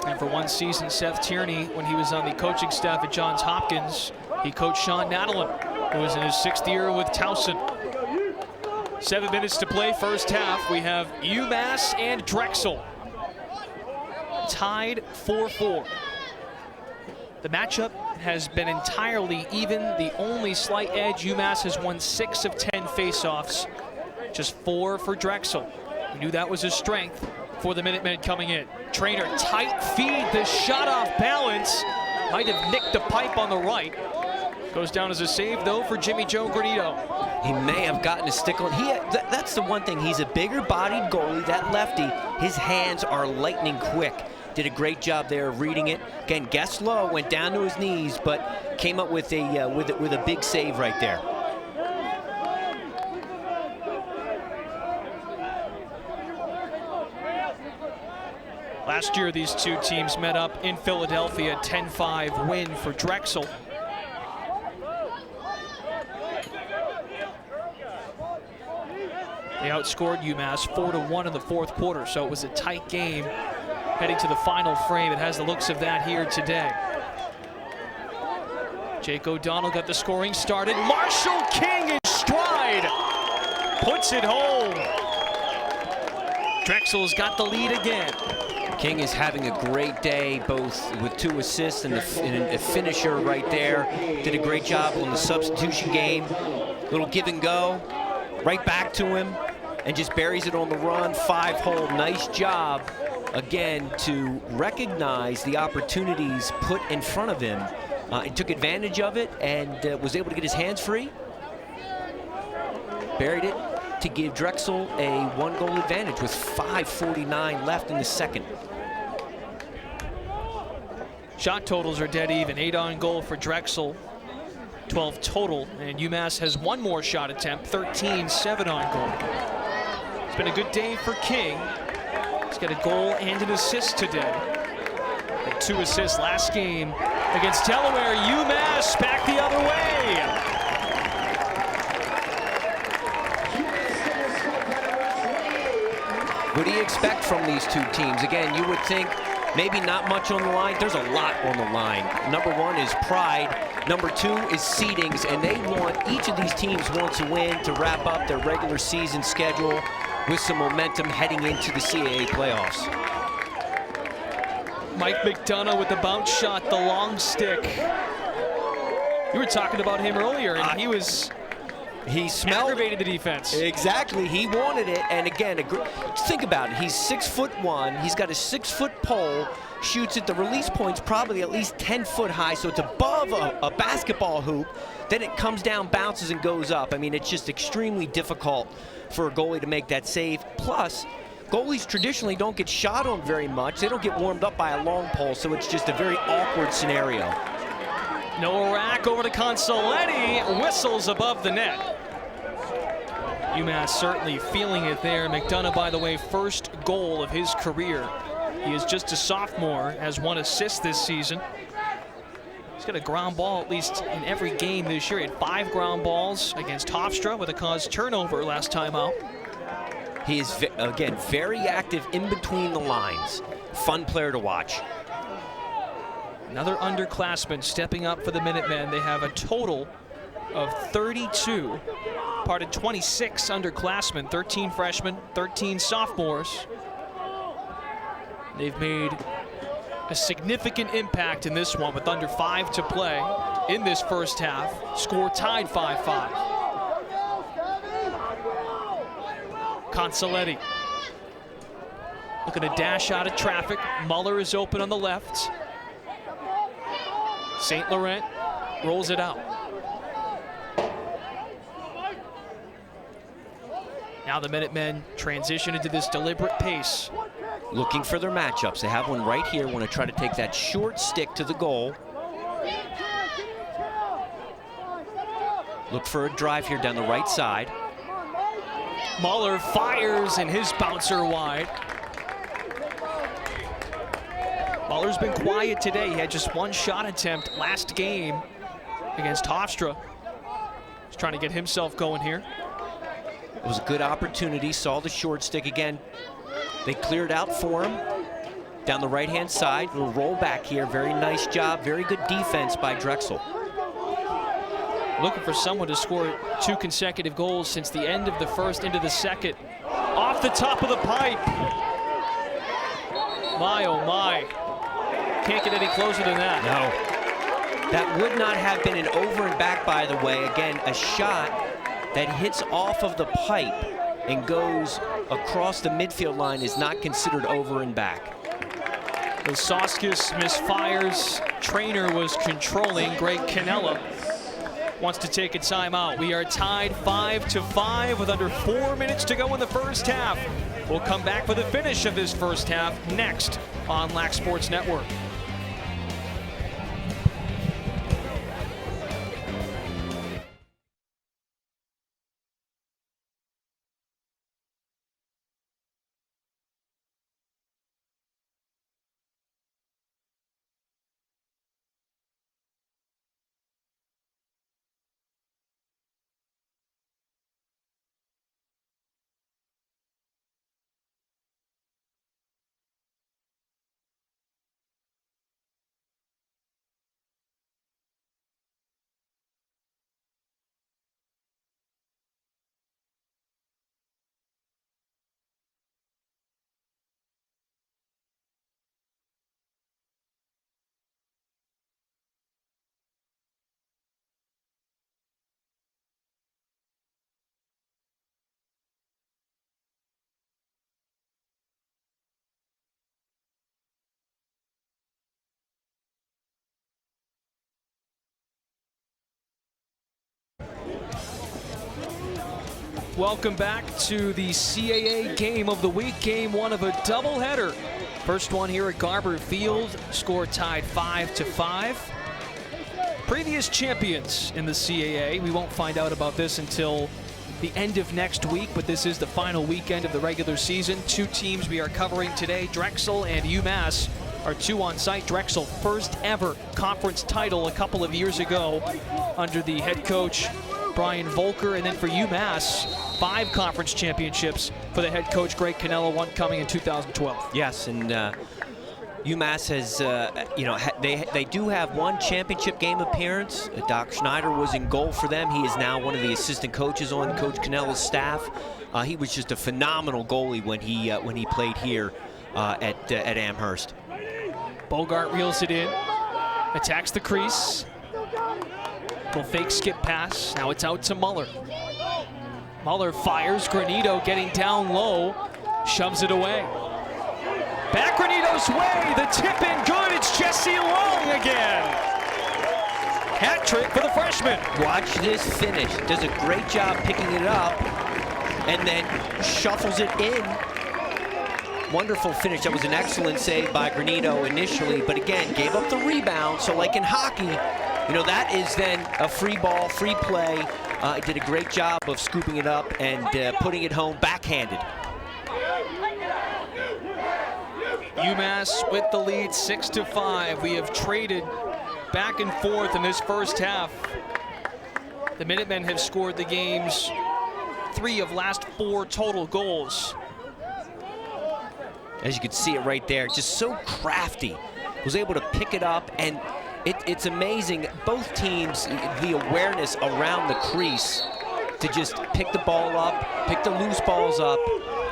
And for one season, Seth Tierney, when he was on the coaching staff at Johns Hopkins, he coached Sean Nadelin, who was in his 6th year with Towson. 7 minutes to play, first half. We have UMass and Drexel tied 4-4. The matchup has been entirely even. The only slight edge, UMass has won 6 of 10 faceoffs, just 4 for Drexel. We knew that was a strength for the Minutemen coming in. Trainer, tight feed, the shot off balance. Might have nicked the pipe on the right. Goes down as a save, though, for Jimmy Joe Granito. He may have gotten a stick on. That's the one thing. He's a bigger-bodied goalie, that lefty. His hands are lightning quick. Did a great job there of reading it. Again, guessed low, went down to his knees, but came up with a big save right there. Last year, these two teams met up in Philadelphia, 10-5 win for Drexel. They outscored UMass 4-1 in the fourth quarter, so it was a tight game heading to the final frame. It has the looks of that here today. Jake O'Donnell got the scoring started. Marshall King in stride, puts it home. Drexel's got the lead again. King is having a great day, both with 2 assists and a finisher right there. Did a great job on the substitution game. Little give and go, right back to him, and just buries it on the run. 5-hole, nice job, again, to recognize the opportunities put in front of him. He took advantage of it and was able to get his hands free. Buried it to give Drexel a 1-goal advantage with 5:49 left in the second. Shot totals are dead even. 8 on goal for Drexel, 12 total, and UMass has 1 more shot attempt, 13, 7 on goal. It's been a good day for King. He's got a goal and an assist today. And 2 assists last game against Delaware. UMass back the other way. What do you expect from these two teams? Again, you would think maybe not much on the line. There's a lot on the line. Number 1 is pride. Number 2 is seedings, and each of these teams wants to win to wrap up their regular season schedule with some momentum heading into the CAA playoffs. Mike McDonough with the bounce shot, the long stick. You were talking about him earlier, and he smelled, aggravated the defense. Exactly, he wanted it, and again, think about it. He's 6'1", he's got a 6-foot pole, shoots at the release point's probably at least 10 foot high, so it's above a basketball hoop. Then it comes down, bounces, and goes up. I mean, it's just extremely difficult for a goalie to make that save. Plus, goalies traditionally don't get shot on very much. They don't get warmed up by a long pole, so it's just a very awkward scenario. Noah Rack over to Consoletti, whistles above the net. UMass certainly feeling it there. McDonough, by the way, first goal of his career. He is just a sophomore, has 1 assist this season. He's got a ground ball at least in every game this year. He had 5 ground balls against Hofstra with a caused turnover last time out. He is, again, very active in between the lines. Fun player to watch. Another underclassman stepping up for the Minutemen. They have a total of 32, part of 26 underclassmen, 13 freshmen, 13 sophomores. They've made a significant impact in this one with under 5 to play in this first half. Score tied 5-5. Consoletti looking to dash out of traffic. Muller is open on the left. St. Laurent rolls it out. Now the Minutemen transition into this deliberate pace. Looking for their matchups. They have one right here. Want to try to take that short stick to the goal. Look for a drive here down the right side. Muller fires and his bouncer wide. Muller's been quiet today. He had just 1 shot attempt last game against Hofstra. He's trying to get himself going here. It was a good opportunity. Saw the short stick again. They cleared out for him down the right-hand side. Little roll back here. Very nice job. Very good defense by Drexel. Looking for someone to score 2 consecutive goals since the end of the first into the second. Off the top of the pipe. My, oh my. Can't get any closer than that. No. That would not have been an over and back, by the way. Again, a shot that hits off of the pipe and goes across the midfield line is not considered over and back. Soskis misfires. Trainer was controlling. Greg Cannella wants to take a timeout. We are tied 5-5 with under 4 minutes to go in the first half. We'll come back for the finish of this first half next on Lax Sports Network. Welcome back to the CAA game of the week, game one of a doubleheader. First one here at Garber Field, score tied 5-5. Previous champions in the CAA, we won't find out about this until the end of next week, but this is the final weekend of the regular season. Two teams we are covering today, Drexel and UMass, are two on site. Drexel, first ever conference title a couple of years ago under the head coach Brian Volker, and then for UMass, 5 conference championships for the head coach Greg Cannella, one coming in 2012. Yes, and UMass has, they do have one championship game appearance. Doc Schneider was in goal for them. He is now one of the assistant coaches on Coach Cannella's staff. He was just a phenomenal goalie when he played here at Amherst. Bogart reels it in, attacks the crease. Little fake skip pass. Now it's out to Muller. Muller fires. Granito getting down low, shoves it away. Back Granito's way. The tip in good. It's Jesse Long again. Hat trick for the freshman. Watch this finish. Does a great job picking it up and then shuffles it in. Wonderful finish. That was an excellent save by Granito initially, but again, gave up the rebound. So like in hockey, that is then a free ball, free play. Did a great job of scooping it up and putting it home backhanded. UMass with the lead 6-5. We have traded back and forth in this first half. The Minutemen have scored the game's 3 of last 4 total goals. As you can see it right there, just so crafty. Was able to pick it up, and it's amazing. Both teams, the awareness around the crease to just pick the ball up, pick the loose balls up,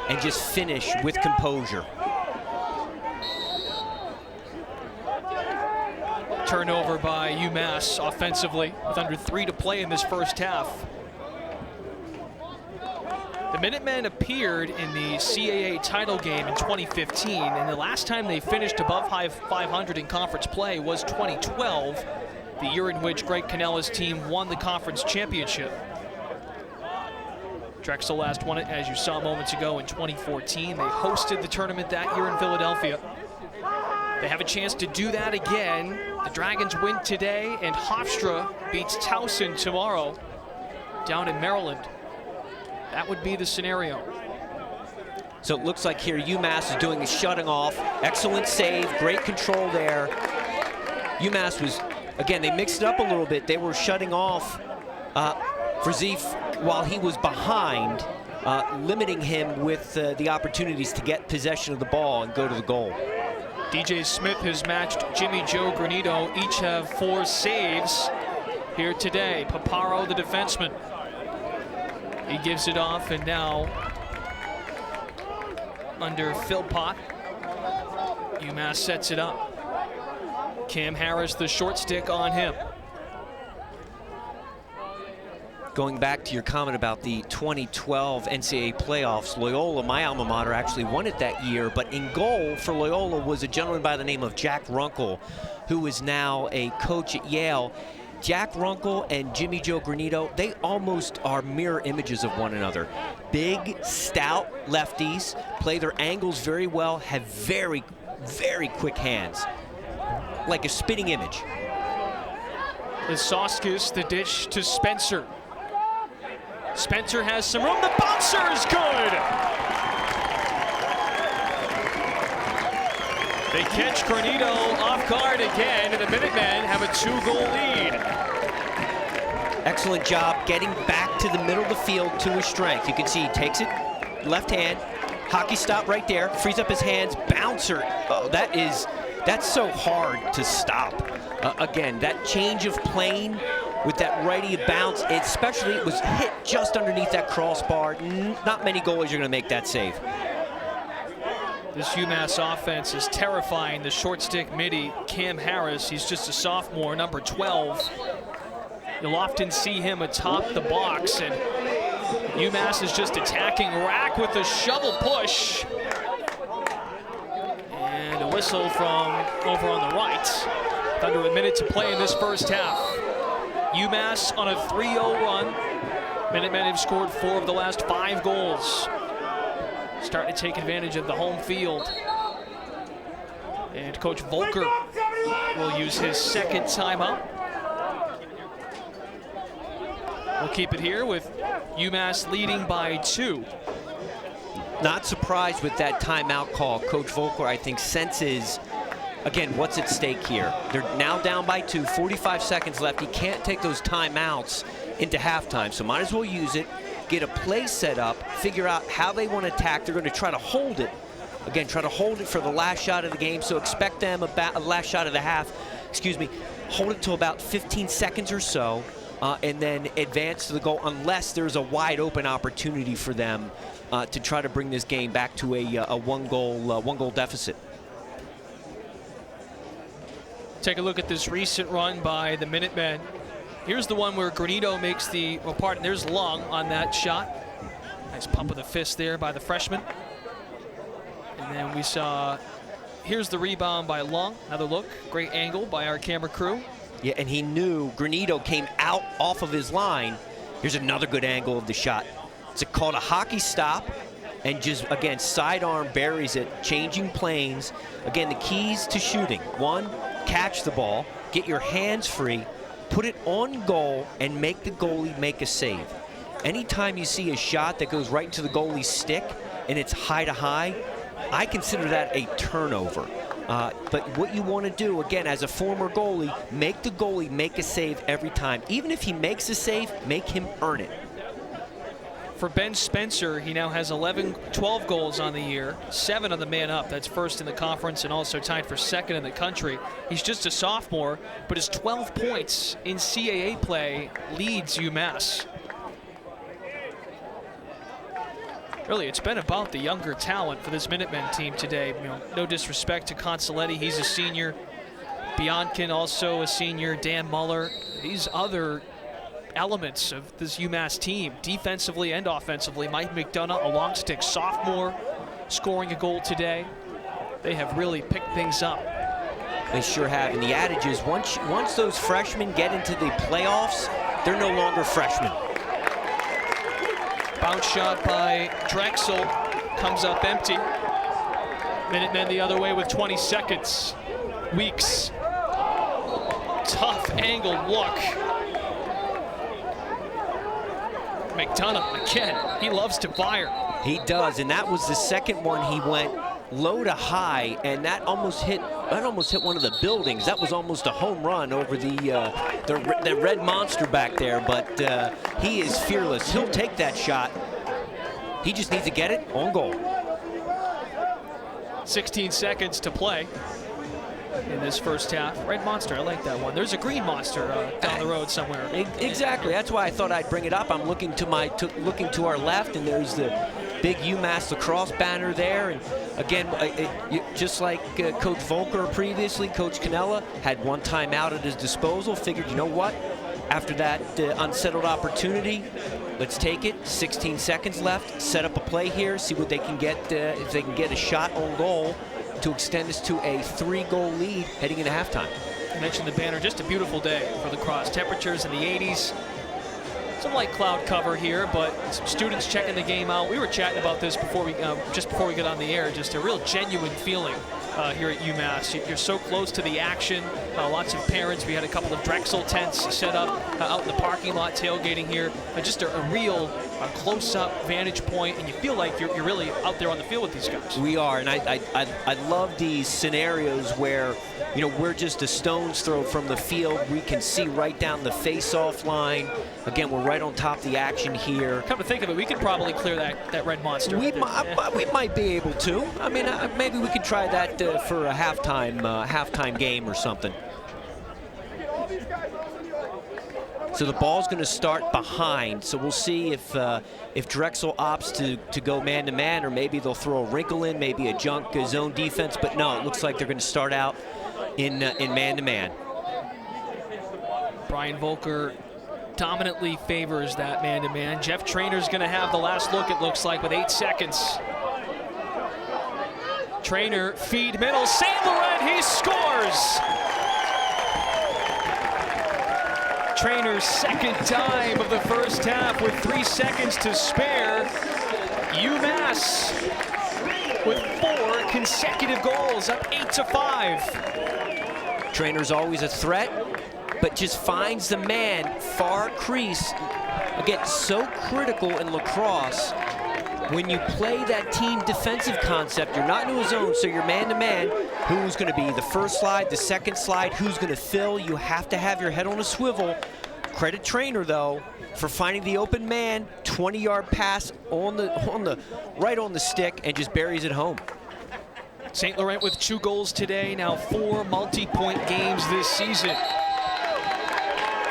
and just finish with composure. Turnover by UMass offensively with under 3 to play in this first half. The Minutemen appeared in the CAA title game in 2015, and the last time they finished above 500 in conference play was 2012, the year in which Greg Cannella's team won the conference championship. Drexel last won it, as you saw moments ago, in 2014. They hosted the tournament that year in Philadelphia. They have a chance to do that again. The Dragons win today, and Hofstra beats Towson tomorrow down in Maryland. That would be the scenario. So it looks like here UMass is doing the shutting off. Excellent save, great control there. UMass was, again, they mixed it up a little bit. They were shutting off Frazif while he was behind, limiting him with the opportunities to get possession of the ball and go to the goal. DJ Smith has matched Jimmy Joe Granito. Each have 4 saves here today. Paparo, the defenseman. He gives it off, and now under Philpott, UMass sets it up. Cam Harris, the short stick on him. Going back to your comment about the 2012 NCAA playoffs, Loyola, my alma mater, actually won it that year. But in goal for Loyola was a gentleman by the name of Jack Runkle, who is now a coach at Yale. Jack Runkle and Jimmy Joe Granito, they almost are mirror images of one another. Big, stout lefties, play their angles very well, have very, very quick hands. Like a spitting image. Lisowskis, the dish to Spencer. Spencer has some room. The bouncer is good. They catch Granito off guard again, and the Minutemen have a 2-goal lead. Excellent job getting back to the middle of the field to his strength. You can see he takes it, left hand, hockey stop right there, frees up his hands, bouncer. Oh, that's so hard to stop. Again, that change of plane with that righty bounce, especially it was hit just underneath that crossbar. Not many goalies are going to make that save. This UMass offense is terrifying. The short stick midi, Cam Harris, he's just a sophomore, number 12. You'll often see him atop the box, and UMass is just attacking rack with a shovel push. And a whistle from over on the right. Under a minute to play in this first half. UMass on a 3-0 run. Minutemen have scored 4 of the last 5 goals. Starting to take advantage of the home field. And Coach Volker will use his second timeout. We'll keep it here with UMass leading by 2. Not surprised with that timeout call. Coach Volker, I think, senses, again, what's at stake here. They're now down by 2, 45 seconds left. He can't take those timeouts into halftime, so might as well use it, get a play set up, figure out how they want to attack. They're going to try to hold it. Again, try to hold it for the last shot of the game, so expect them about a last shot of the half, hold it to about 15 seconds or so, and then advance to the goal unless there's a wide open opportunity for them to try to bring this game back to a one goal deficit. Take a look at this recent run by the Minutemen. Here's the one where Granito makes the part, and there's Long on that shot. Nice pump of the fist there by the freshman. And then we saw, here's the rebound by Long. Another look, great angle by our camera crew. Yeah, and he knew Granito came out off of his line. Here's another good angle of the shot. It's called a hockey stop, and just, again, sidearm buries it, changing planes. Again, the keys to shooting. 1, catch the ball, get your hands free, put it on goal, and make the goalie make a save. Anytime you see a shot that goes right into the goalie's stick and it's high to high, I consider that a turnover. But what you want to do, again, as a former goalie, make the goalie make a save every time. Even if he makes a save, make him earn it. For Ben Spencer, he now has 12 goals on the year, 7 on the man up. That's first in the conference and also tied for second in the country. He's just a sophomore, but his 12 points in CAA play leads UMass. Really, it's been about the younger talent for this Minutemen team today. You know, no disrespect to Consoletti, he's a senior. Biankin also a senior. Dan Muller. These other elements of this UMass team, defensively and offensively. Mike McDonough, a long stick sophomore, scoring a goal today. They have really picked things up. They sure have. And the adage is once those freshmen get into the playoffs, they're no longer freshmen. Bounce shot by Drexel comes up empty. Minutemen the other way with 20 seconds. Weeks. Tough angle look. McDonough again, he loves to fire. He does, and that was the second one. He went low to high, and that almost hit one of the buildings. That was almost a home run over the red monster back there, but he is fearless. He'll take that shot. He just needs to get it on goal. 16 seconds to play in this first half. Red monster, I like that one. There's a green monster down the road somewhere. Exactly. That's why I thought I'd bring it up. I'm looking to our left, and there's the big UMass Lacrosse banner there. And again, just like Coach Volker previously, Coach Canella had one timeout at his disposal. Figured, you know what? after that unsettled opportunity. Let's take it. 16 seconds left. Set up a play here. See what they can get, if they can get a shot on goal to extend this to a 3-goal lead heading into halftime. I mentioned the banner. Just a beautiful day for Lacrosse. Temperatures in the 80s. Some light cloud cover here, but some students checking the game out. We were chatting about this before we, just before we got on the air. Just a real genuine feeling here at UMass. You're so close to the action. Lots of parents. We had a couple of Drexel tents set up out in the parking lot tailgating here. Just a real close-up vantage point, and you feel like you're really out there on the field with these guys. We are, and I love these scenarios where, you know, we're just a stone's throw from the field. We can see right down the face-off line. Again, we're right on top of the action here. Come to think of it, we could probably clear that red monster. We might be able to. I mean, maybe we could try that for a halftime game or something. So the ball's going to start behind. So we'll see if Drexel opts to go man-to-man, or maybe they'll throw a wrinkle in, maybe a junk zone defense. But no, it looks like they're going to start out in man-to-man. Brian Volker dominantly favors that man-to-man. Jeff Trainer's going to have the last look, it looks like, with 8 seconds. Trainer, feed middle, St. Laurent, he scores! Trainer's second time of the first half with 3 seconds to spare. UMass with 4 consecutive goals, up 8-5. Trainer's always a threat, but just finds the man far crease. Again, so critical in lacrosse. When you play that team defensive concept, you're not in a zone, so you're man-to-man. Who's going to be the first slide, the second slide, who's going to fill? You have to have your head on a swivel. Credit Trainer, though, for finding the open man, 20-yard pass right on the stick, and just buries it home. St. Laurent with 2 goals today, now 4 multi-point games this season.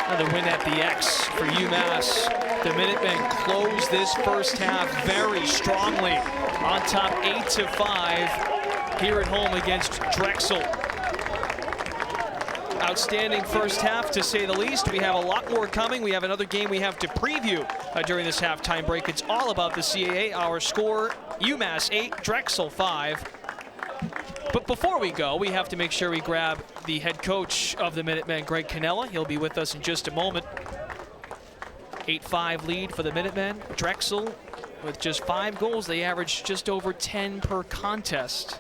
Another win at the X for UMass. The Minutemen close this first half very strongly, on top 8-5 here at home against Drexel. Outstanding first half, to say the least. We have a lot more coming. We have another game we have to preview during this halftime break. It's all about the CAA. Our score, UMass 8, Drexel 5. But before we go, we have to make sure we grab the head coach of the Minutemen, Greg Cannella. He'll be with us in just a moment. 8-5 lead for the Minutemen. Drexel with just 5 goals. They average just over 10 per contest.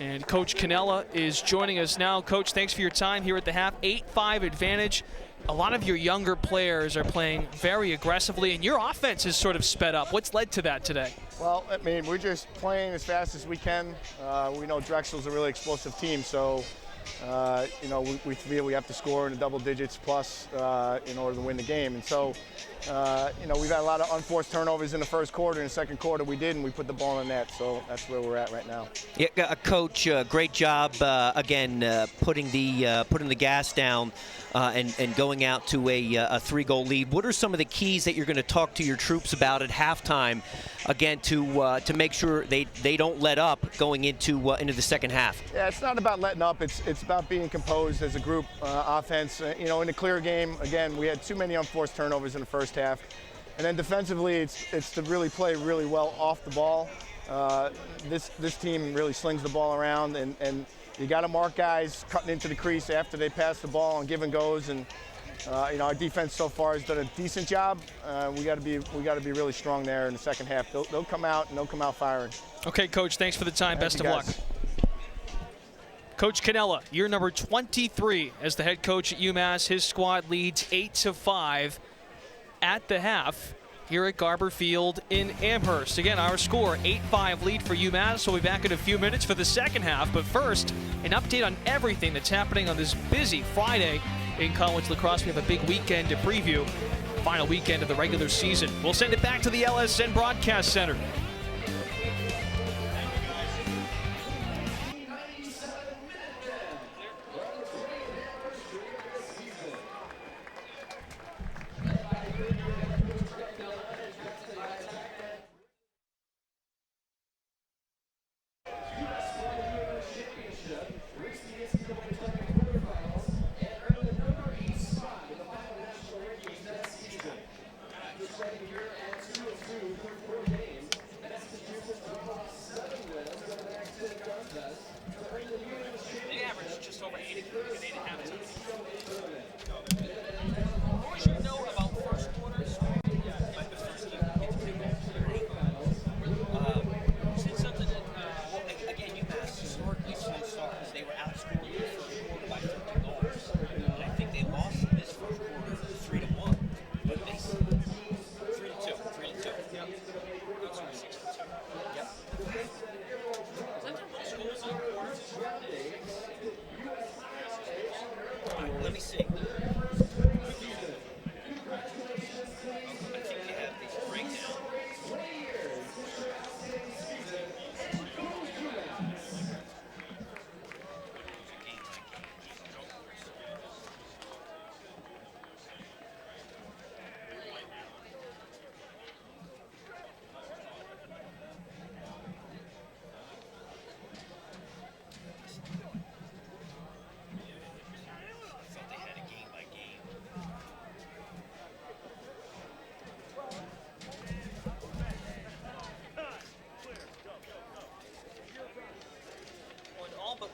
And Coach Cannella is joining us now. Coach, thanks for your time here at the half. 8-5 advantage. A lot of your younger players are playing very aggressively, and your offense has sort of sped up. What's led to that today? Well, I mean, we're just playing as fast as we can. We know Drexel's a really explosive team, so you know, we feel we have to score in the double digits plus in order to win the game. And so, you know, we've had a lot of unforced turnovers in the first quarter. In the second quarter, we did, and we put the ball in the net. So that's where we're at right now. Yeah, Coach, great job again putting the gas down and going out to a 3-goal lead. What are some of the keys that you're going to talk to your troops about at halftime, again, to make sure they don't let up going into the second half? Yeah, it's not about letting up. It's about being composed as a group offense. You know, in a clear game, again, we had too many unforced turnovers in the first half. And then defensively, it's to really play really well off the ball. This team really slings the ball around, and you got to mark guys cutting into the crease after they pass the ball and give and goes. And you know, our defense so far has done a decent job. We got to be really strong there in the second half. They'll come out, and they'll come out firing. Okay, Coach, thanks for the time. Best of luck. Coach Cannella, year number 23 as the head coach at UMass. His squad leads 8-5 at the half here at Garber Field in Amherst. Again, our score, 8-5 lead for UMass. We'll be back in a few minutes for the second half. But first, an update on everything that's happening on this busy Friday in college lacrosse. We have a big weekend to preview. Final weekend of the regular season. We'll send it back to the LSN Broadcast Center.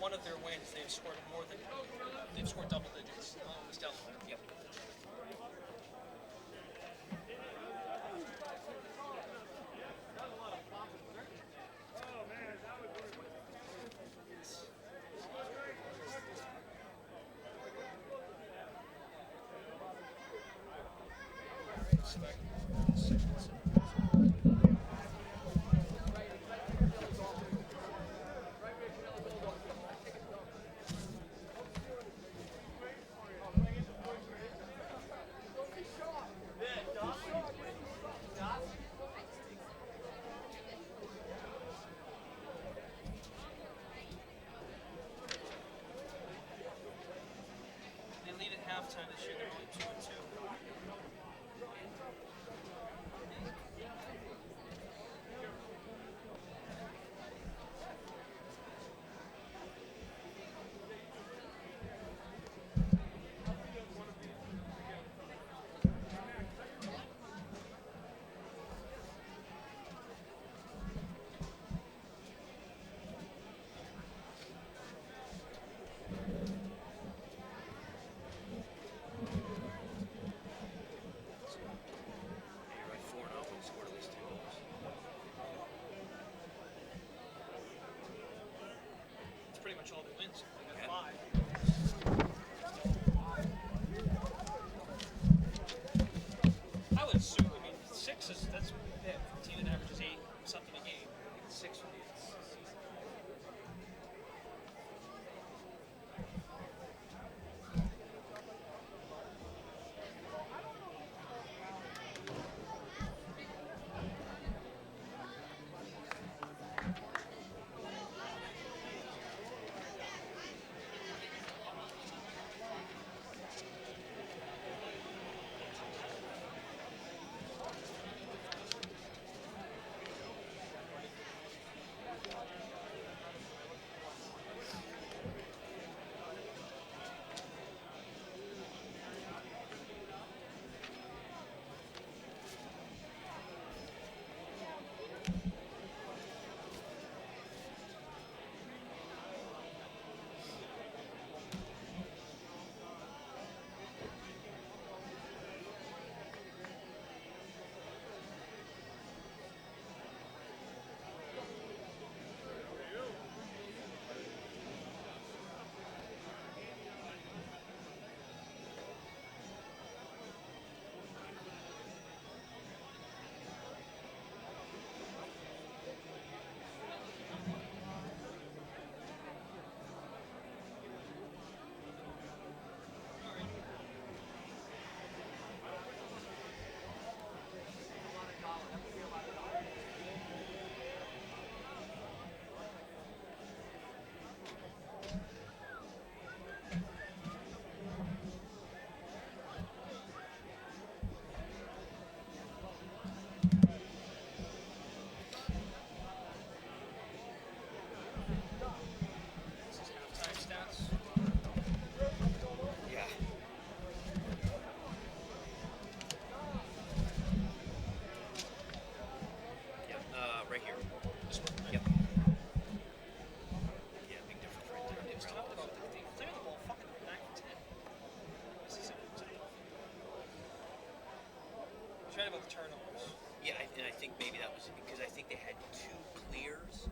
one of their wins, they've scored double digits. Almost double. Yep. They lead at halftime this year. They're only 2-2. Pretty much all the wins. They got 5. I would assume. I mean, 6 is that's yeah. 14 and averages 8 something a game. 6 would be a season. About the turnovers. Yeah, and I think maybe that was because I think they had 2 clears,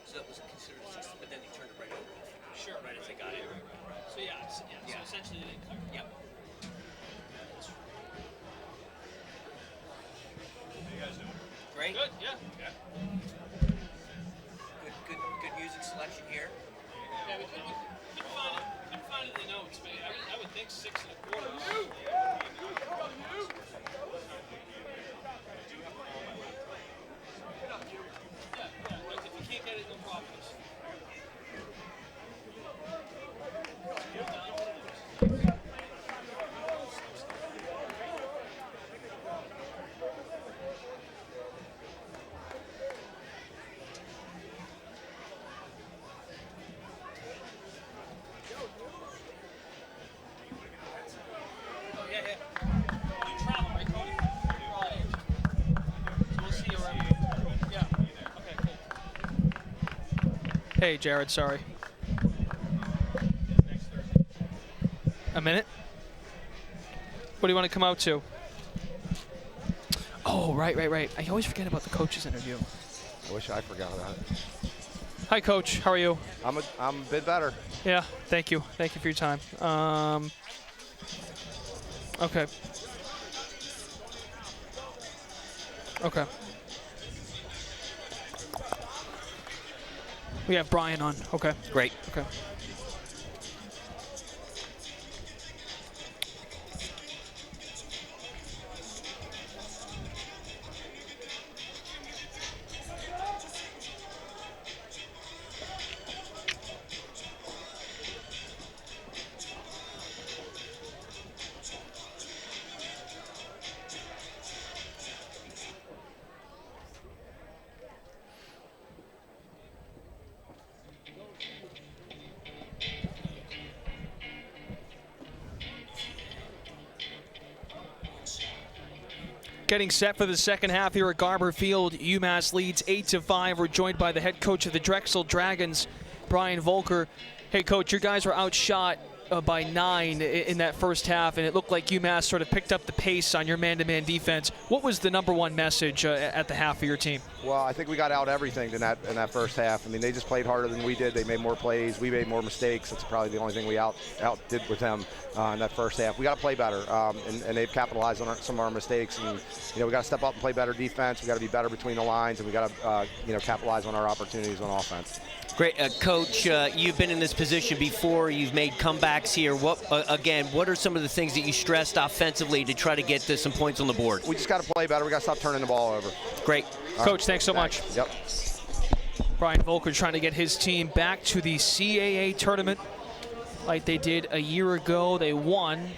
so that was considered a 6, but then they turned it right over. Sure. Right as they got it. Right. So yeah, so essentially they didn't clear. Yep. How you guys doing? Great. Good, yeah. Good music selection here. Yeah, we couldn't find it in the notes, but I would think 6 1/4. If you can't get it, no problem. Hey, Jared, sorry. A minute? What do you want to come out to? Oh, right. I always forget about the coach's interview. I wish I forgot about it. Hi, Coach. How are you? I'm a bit better. Yeah, thank you. Thank you for your time. Okay. Okay. We have Brian on. Okay. Great. Okay. Getting set for the second half here at Garber Field. UMass leads 8-5. We're joined by the head coach of the Drexel Dragons, Brian Volker. Hey, Coach, your guys were outshot by 9 in that first half, and it looked like UMass sort of picked up the pace on your man-to-man defense. What was the number one message at the half for your team? Well, I think we got out everything in that first half. I mean, they just played harder than we did. They made more plays. We made more mistakes. That's probably the only thing we outdid with them in that first half. We got to play better, and they've capitalized on some of our mistakes. And we got to step up and play better defense. We got to be better between the lines, and we got to capitalize on our opportunities on offense. Great. Coach, you've been in this position before. You've made comebacks here. What are some of the things that you stressed offensively to try to get some points on the board? We just got to play better. We got to stop turning the ball over. Great. Coach, thanks so much. Yep. Brian Volker trying to get his team back to the CAA tournament like they did a year ago. They won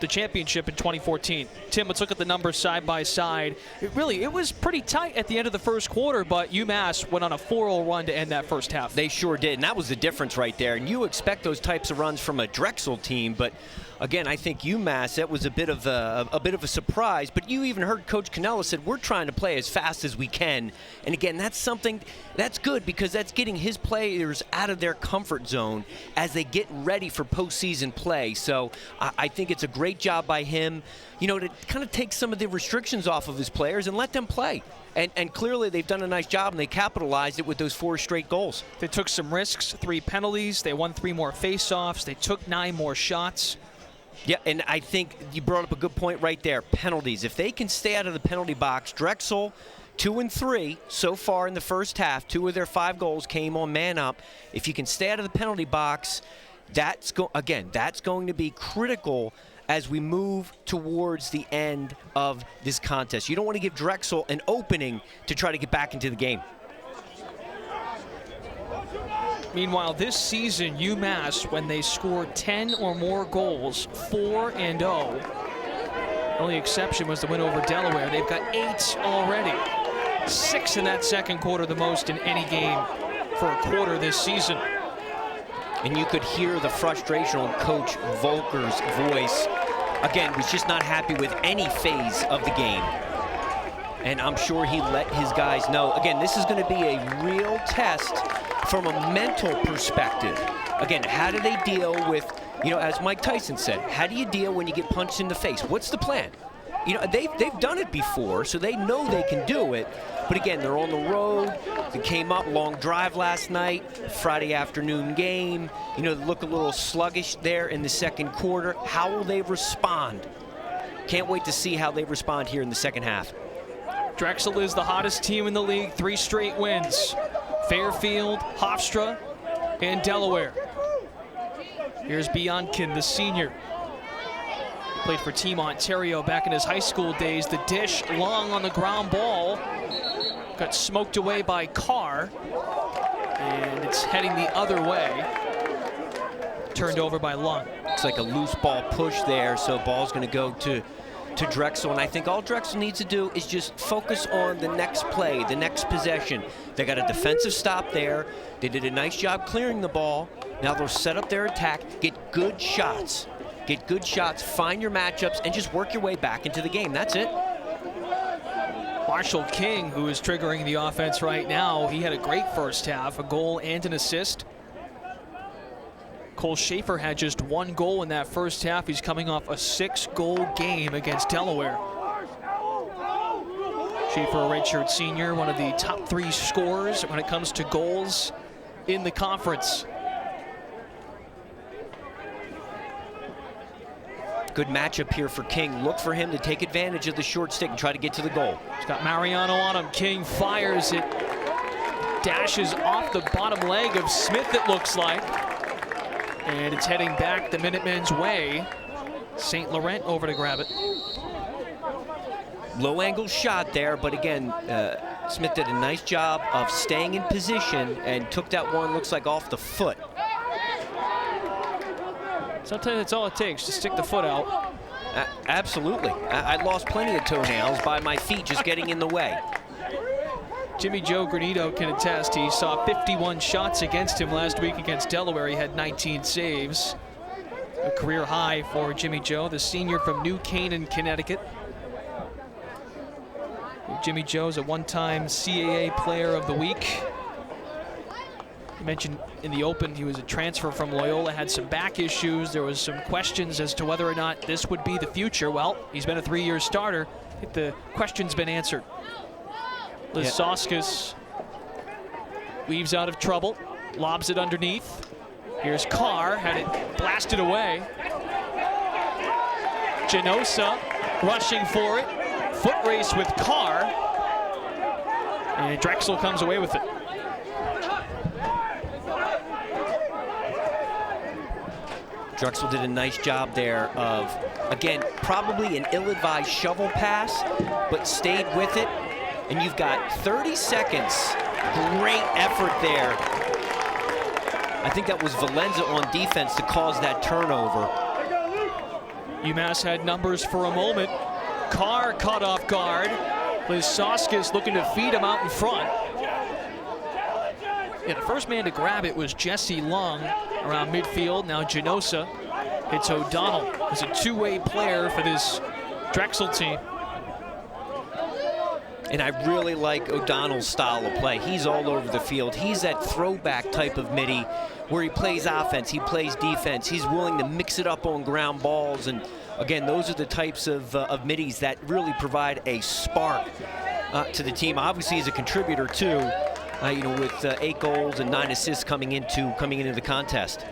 the championship in 2014. Tim, let's look at the numbers side by side. It was pretty tight at the end of the first quarter, but UMass went on a 4-0 run to end that first half. They sure did, and that was the difference right there. And you expect those types of runs from a Drexel team, but again, I think UMass, that was a bit of a surprise. But you even heard Coach Cannella said, we're trying to play as fast as we can. And again, that's something that's good, because that's getting his players out of their comfort zone as they get ready for postseason play. So I think it's a great job by him, to kind of take some of the restrictions off of his players and let them play. And clearly they've done a nice job, and they capitalized it with those 4 straight goals. They took some risks, 3 penalties. They won 3 more face-offs. They took 9 more shots. Yeah, and I think you brought up a good point right there. Penalties. If they can stay out of the penalty box, Drexel 2-3 so far in the first half. 2 of their 5 goals came on man up. If you can stay out of the penalty box, that's going to be critical as we move towards the end of this contest. You don't want to give Drexel an opening to try to get back into the game. Meanwhile, this season, UMass, when they score 10 or more goals, 4-0. The only exception was the win over Delaware. They've got 8 already. 6 in that second quarter, the most in any game for a quarter this season. And you could hear the frustration on Coach Volker's voice. Again, was just not happy with any phase of the game. And I'm sure he let his guys know. Again, this is going to be a real test from a mental perspective. Again, how do they deal with, as Mike Tyson said, how do you deal when you get punched in the face? What's the plan? They've done it before, so they know they can do it. But again, they're on the road. They came up, long drive last night, Friday afternoon game. They look a little sluggish there in the second quarter. How will they respond? Can't wait to see how they respond here in the second half. Drexel is the hottest team in the league, 3 straight wins. Fairfield, Hofstra, and Delaware. Here's Biankin, the senior. He played for Team Ontario back in his high school days. The dish long on the ground ball. Got smoked away by Carr. And it's heading the other way. Turned over by Lung. It's like a loose ball push there, so ball's going to go to Drexel, and I think all Drexel needs to do is just focus on the next play, the next possession. They got a defensive stop there. They did a nice job clearing the ball. Now they'll set up their attack, get good shots. Get good shots, find your matchups, and just work your way back into the game. That's it. Marshall King, who is triggering the offense right now, he had a great first half, a goal and an assist. Cole Schaefer had just 1 goal in that first half. He's coming off a 6-goal game against Delaware. Schaefer, a redshirt senior, one of the top 3 scorers when it comes to goals in the conference. Good matchup here for King. Look for him to take advantage of the short stick and try to get to the goal. He's got Mariano on him. King fires it. Dashes off the bottom leg of Smith, it looks like. And it's heading back the Minutemen's way. St. Laurent over to grab it. Low angle shot there, but again, Smith did a nice job of staying in position and took that one, looks like, off the foot. Sometimes that's all it takes, to stick the foot out. Absolutely. I lost plenty of toenails by my feet just getting in the way. Jimmy Joe Granito can attest. He saw 51 shots against him last week against Delaware. He had 19 saves. A career high for Jimmy Joe, the senior from New Canaan, Connecticut. Jimmy Joe's a one-time CAA Player of the Week. You mentioned in the open he was a transfer from Loyola, had some back issues. There was some questions as to whether or not this would be the future. Well, he's been a 3-year starter. I think the question's been answered. Lizauskas weaves out of trouble, lobs it underneath. Here's Carr, had it blasted away. Genosa rushing for it. Foot race with Carr. And Drexel comes away with it. Drexel did a nice job there of, again, probably an ill-advised shovel pass, but stayed with it. And you've got 30 seconds. Great effort there. I think that was Valenza on defense to cause that turnover. UMass had numbers for a moment. Carr caught off guard. Lizauskas looking to feed him out in front. Yeah, the first man to grab it was Jesse Lung around midfield. Now Genosa hits O'Donnell. He's a two-way player for this Drexel team. And I really like O'Donnell's style of play. He's all over the field. He's that throwback type of midi where he plays offense, he plays defense. He's willing to mix it up on ground balls. And again, those are the types of middies that really provide a spark to the team. Obviously, he's a contributor too, you know, with 8 goals and 9 assists coming into the contest.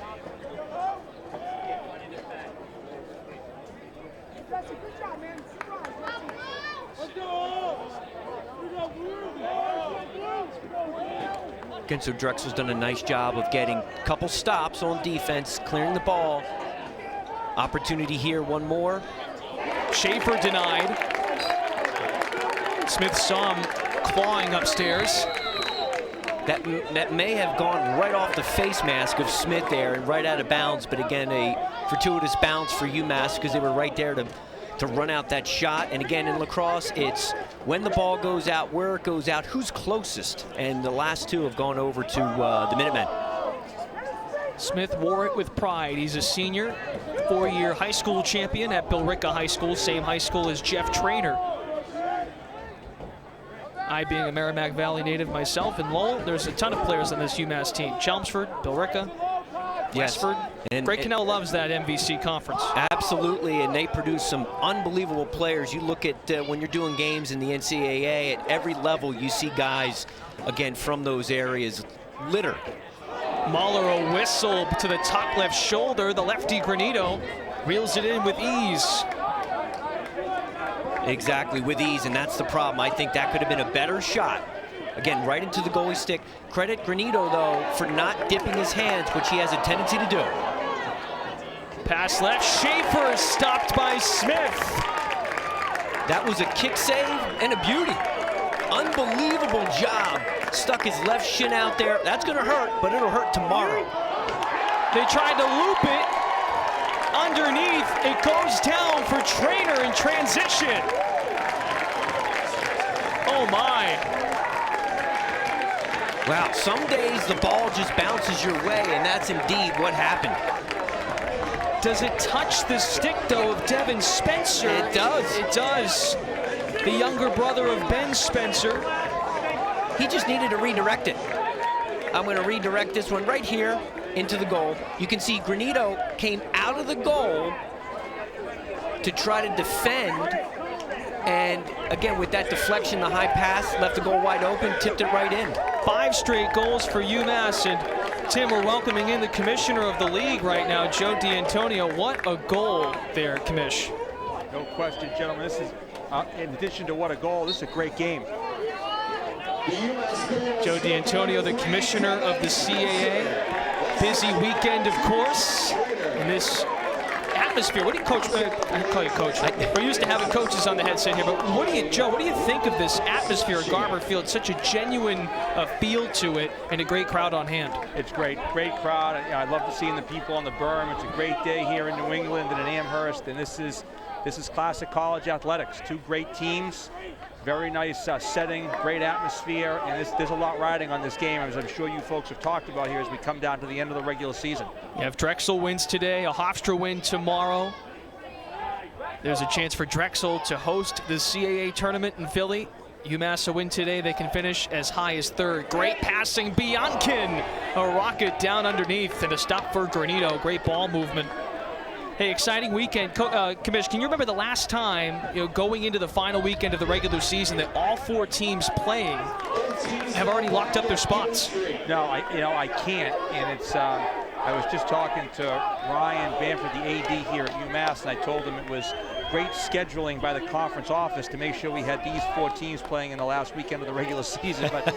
Again, so Drexel's done a nice job of getting a couple stops on defense, clearing the ball. Opportunity here, one more. Schaefer denied. Smith saw him clawing upstairs. That may have gone right off the face mask of Smith there and right out of bounds, but again, a fortuitous bounce for UMass because they were right there to run out that shot. And again, in lacrosse, it's when the ball goes out, where it goes out, who's closest. And the last two have gone over to the Minutemen. Smith wore it with pride. He's a senior, 4-year high school champion at Billerica High School, same high school as Jeff Traynor. I, being a Merrimack Valley native myself, in Lowell, there's a ton of players on this UMass team. Chelmsford, Billerica, Westford. And Greg Cannell loves that MVC conference. Absolutely, and they produce some unbelievable players. You look at when you're doing games in the NCAA, at every level you see guys, again, from those areas, litter. Mahler, a whistle to the top left shoulder. The lefty Granito reels it in with ease. Exactly, with ease, and that's the problem. I think that could have been a better shot. Again, right into the goalie stick. Credit Granito, though, for not dipping his hands, which he has a tendency to do. Pass left, Schaefer stopped by Smith. That was a kick save and a beauty. Unbelievable job. Stuck his left shin out there. That's gonna hurt, but it'll hurt tomorrow. They tried to loop it. Underneath, it goes down for Traynor in transition. Oh my. Wow, some days the ball just bounces your way, and that's indeed what happened. Does it touch the stick, though, of Devin Spencer? It does. It does. The younger brother of Ben Spencer. He just needed to redirect it. I'm going to redirect this one right here. into the goal. You can see Granito came out of the goal to try to defend. And again, with that deflection, the high pass left the goal wide open, tipped it right in. 5 straight goals for UMass. And Tim, we're welcoming in the commissioner of the league right now, Joe D'Antonio. What a goal there, Commish. No question, gentlemen. This is, in addition to what a goal, this is a great game. Joe D'Antonio, the commissioner of the CAA. Busy weekend, of course. And this atmosphere. What do you coach? I call you coach. We're used to having coaches on the headset here, but Joe, what do you think of this atmosphere at Garber Field? Such a genuine feel to it and a great crowd on hand. It's great crowd. I love to seeing the people on the berm. It's a great day here in New England and in Amherst, and this is classic college athletics. 2 great teams. Very nice setting, great atmosphere, and there's a lot riding on this game, as I'm sure you folks have talked about here as we come down to the end of the regular season. Yeah, if Drexel wins today, a Hofstra win tomorrow, there's a chance for Drexel to host the CAA tournament in Philly. UMass a win today, they can finish as high as 3rd. Great passing, Biankin, a rocket down underneath, and a stop for Granito. Great ball movement. Hey, exciting weekend. Commish, can you remember the last time, going into the final weekend of the regular season, that all 4 teams playing have already locked up their spots? No, I can't. And it's I was just talking to Ryan Bamford, the AD here at UMass, and I told him it was great scheduling by the conference office to make sure we had these 4 teams playing in the last weekend of the regular season. But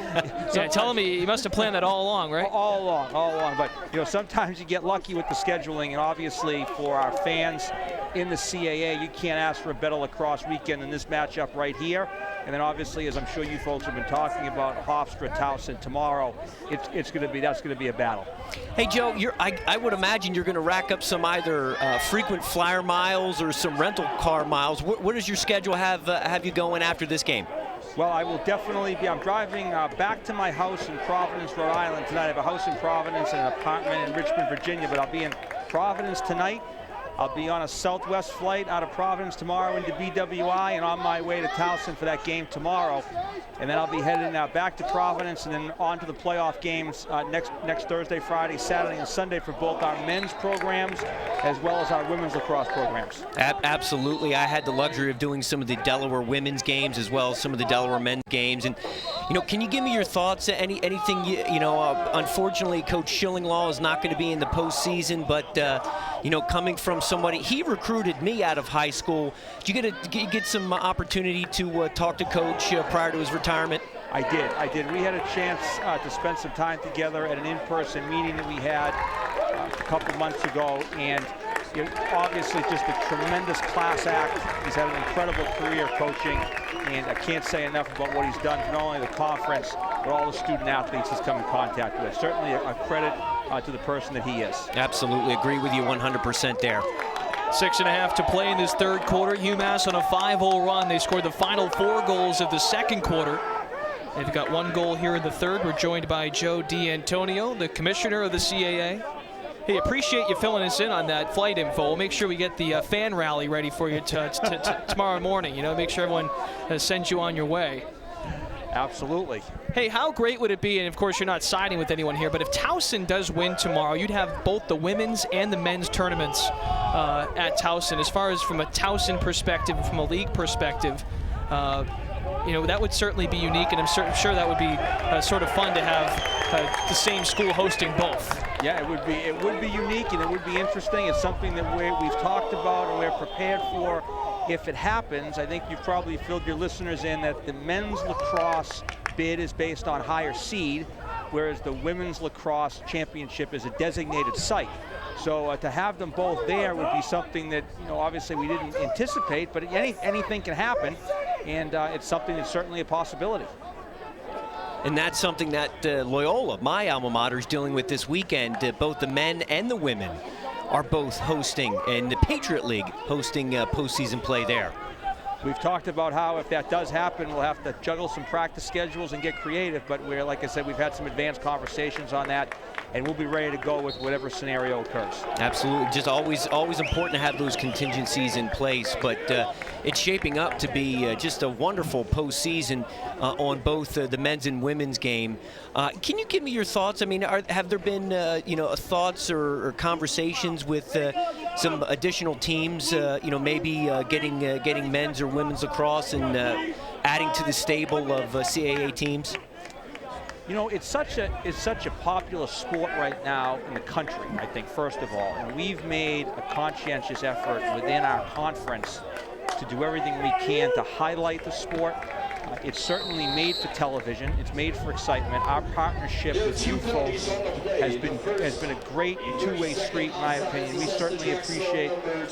yeah, tell me, you must have planned that all along, right? All along. But sometimes you get lucky with the scheduling, and obviously for our fans in the CAA, you can't ask for a better lacrosse weekend than this matchup right here. And then obviously, as I'm sure you folks have been talking about, Hofstra Towson tomorrow, that's going to be a battle. Hey Joe, I would imagine you're going to rack up some either frequent flyer miles or some rental car miles. What does your schedule have you going after this game? Well, I will definitely be. I'm driving back to my house in Providence, Rhode Island tonight. I have a house in Providence and an apartment in Richmond, Virginia, but I'll be in Providence tonight. I'll be on a Southwest flight out of Providence tomorrow into BWI and on my way to Towson for that game tomorrow. And then I'll be heading back to Providence and then on to the playoff games next Thursday, Friday, Saturday, and Sunday for both our men's programs as well as our women's lacrosse programs. Absolutely. I had the luxury of doing some of the Delaware women's games as well as some of the Delaware men's games. And, can you give me your thoughts? Anything, unfortunately, Coach Schillinglaw is not going to be in the postseason, but, coming from somebody, he recruited me out of high school. Did you get some opportunity to talk to Coach prior to his retirement? I did. We had a chance to spend some time together at an in-person meeting that we had a couple months ago, and obviously just a tremendous class act. He's had an incredible career coaching, and I can't say enough about what he's done for not only the conference, but all the student athletes he's come in contact with. Certainly a credit to the person that he is. Absolutely agree with you 100% there. 6.5 to play in this 3rd quarter. UMass on a 5-0 run. They scored the final 4 goals of the 2nd quarter. They've got 1 goal here in the 3rd. We're joined by Joe D'Antonio, the commissioner of the CAA. Hey, appreciate you filling us in on that flight info. We'll make sure we get the fan rally ready for you tomorrow morning. Make sure everyone sends you on your way. Absolutely. Hey, how great would it be, and of course you're not siding with anyone here, but if Towson does win tomorrow, you'd have both the women's and the men's tournaments at Towson. As far as from a Towson perspective, from a league perspective, that would certainly be unique, and I'm sure that would be sort of fun to have the same school hosting both. Yeah, it would be unique, and it would be interesting. It's something that we've talked about and we're prepared for. If it happens, I think you've probably filled your listeners in that the men's lacrosse bid is based on higher seed, whereas the women's lacrosse championship is a designated site. So to have them both there would be something that, obviously we didn't anticipate, but anything can happen, and it's something that's certainly a possibility. And that's something that Loyola, my alma mater, is dealing with this weekend. Both the men and the women are both hosting, and the Patriot League hosting postseason play there. We've talked about how if that does happen, we'll have to juggle some practice schedules and get creative, but we're, like I said, we've had some advanced conversations on that, and we'll be ready to go with whatever scenario occurs. Absolutely, just always important to have those contingencies in place, but it's shaping up to be just a wonderful postseason on both the men's and women's game. Can you give me your thoughts? I mean, have there been thoughts or conversations with some additional teams, maybe getting men's or women's lacrosse and adding to the stable of CAA teams? You know, it's such a popular sport right now in the country, I think, first of all. And we've made a conscientious effort within our conference to do everything we can to highlight the sport. It's certainly made for television. It's made for excitement. Our partnership with you folks has been a great two-way street, in my opinion. We certainly appreciate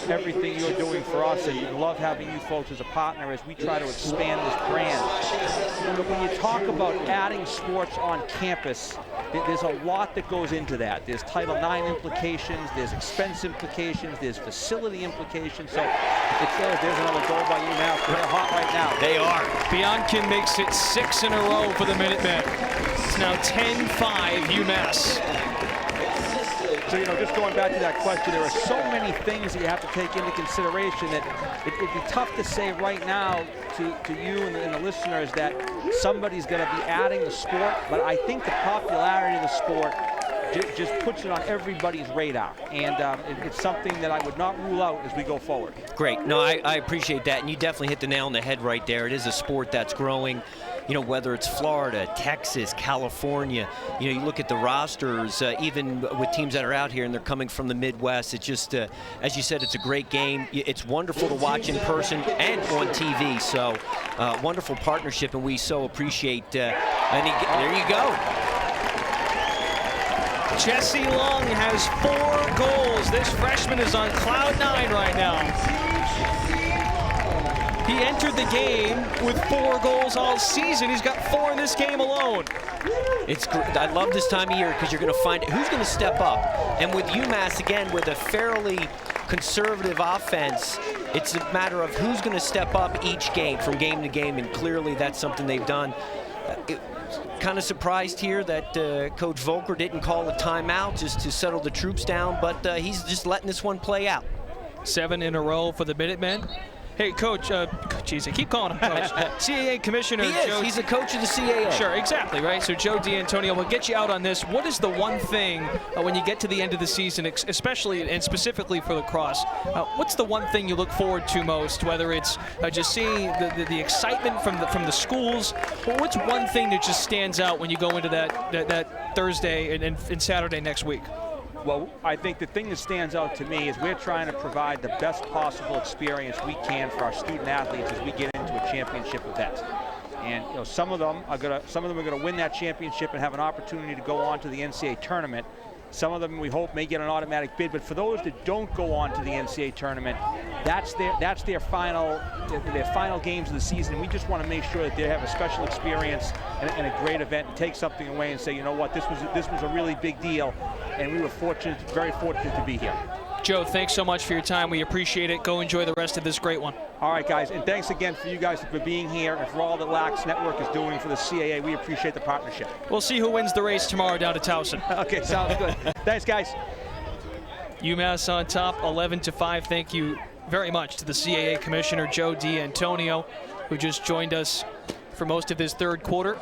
everything you're doing for us and love having you folks as a partner as we try to expand this brand. But when you talk about adding sports on campus, there's a lot that goes into that. There's Title IX implications, there's expense implications, there's facility implications. So there's another goal by UMass. They're hot right now. They are. Biankin makes it 6 in a row for the Minutemen. It's now 10-5 UMass. So, just going back to that question, there are so many things that you have to take into consideration that it'd be tough to say right now to you and the listeners that somebody's going to be adding the sport, but I think the popularity of the sport just puts it on everybody's radar, and it's something that I would not rule out as we go forward. Great. No, I appreciate that, and you definitely hit the nail on the head right there. It is a sport that's growing. Whether it's Florida, Texas, California, you look at the rosters, even with teams that are out here and they're coming from the Midwest. It's just, as you said, it's a great game. It's wonderful to watch in person and on TV. So, wonderful partnership, and we so appreciate. There you go. Jesse Long has 4 goals. This freshman is on cloud 9 right now. He entered the game with 4 goals all season. He's got 4 in this game alone. It's great. I love this time of year because you're going to find who's going to step up. And with UMass, again, with a fairly conservative offense, it's a matter of who's going to step up each game from game to game, and clearly that's something they've done. Kind of surprised here that Coach Volker didn't call a timeout just to settle the troops down, but he's just letting this one play out. 7 in a row for the Minutemen. Hey, Coach, geez, I keep calling him Coach. CAA Commissioner Joe. He's the coach of the CAA. Sure, exactly, right? So Joe D'Antonio, we'll get you out on this. What is the one thing when you get to the end of the season, especially and specifically for lacrosse, what's the one thing you look forward to most, whether it's just seeing the excitement from the schools, or what's one thing that just stands out when you go into that Thursday and Saturday next week? Well, I think the thing that stands out to me is we're trying to provide the best possible experience we can for our student athletes as we get into a championship event. And some of them are going to win that championship and have an opportunity to go on to the NCAA tournament. Some of them, we hope, may get an automatic bid. But for those that don't go on to the NCAA tournament, that's their final games of the season. We just want to make sure that they have a special experience and a great event, and take something away and say, you know what, this was a really big deal, and we were very fortunate to be here. Joe, thanks so much for your time. We appreciate it. Go enjoy the rest of this great one. All right, guys, and thanks again for you guys for being here and for all that Lax Network is doing for the CAA. We appreciate the partnership. We'll see who wins the race tomorrow down to Towson. Okay, sounds good. Thanks, guys. UMass on top, 11-5. Thank you very much to the CAA Commissioner, Joe D'Antonio, who just joined us for most of this third quarter.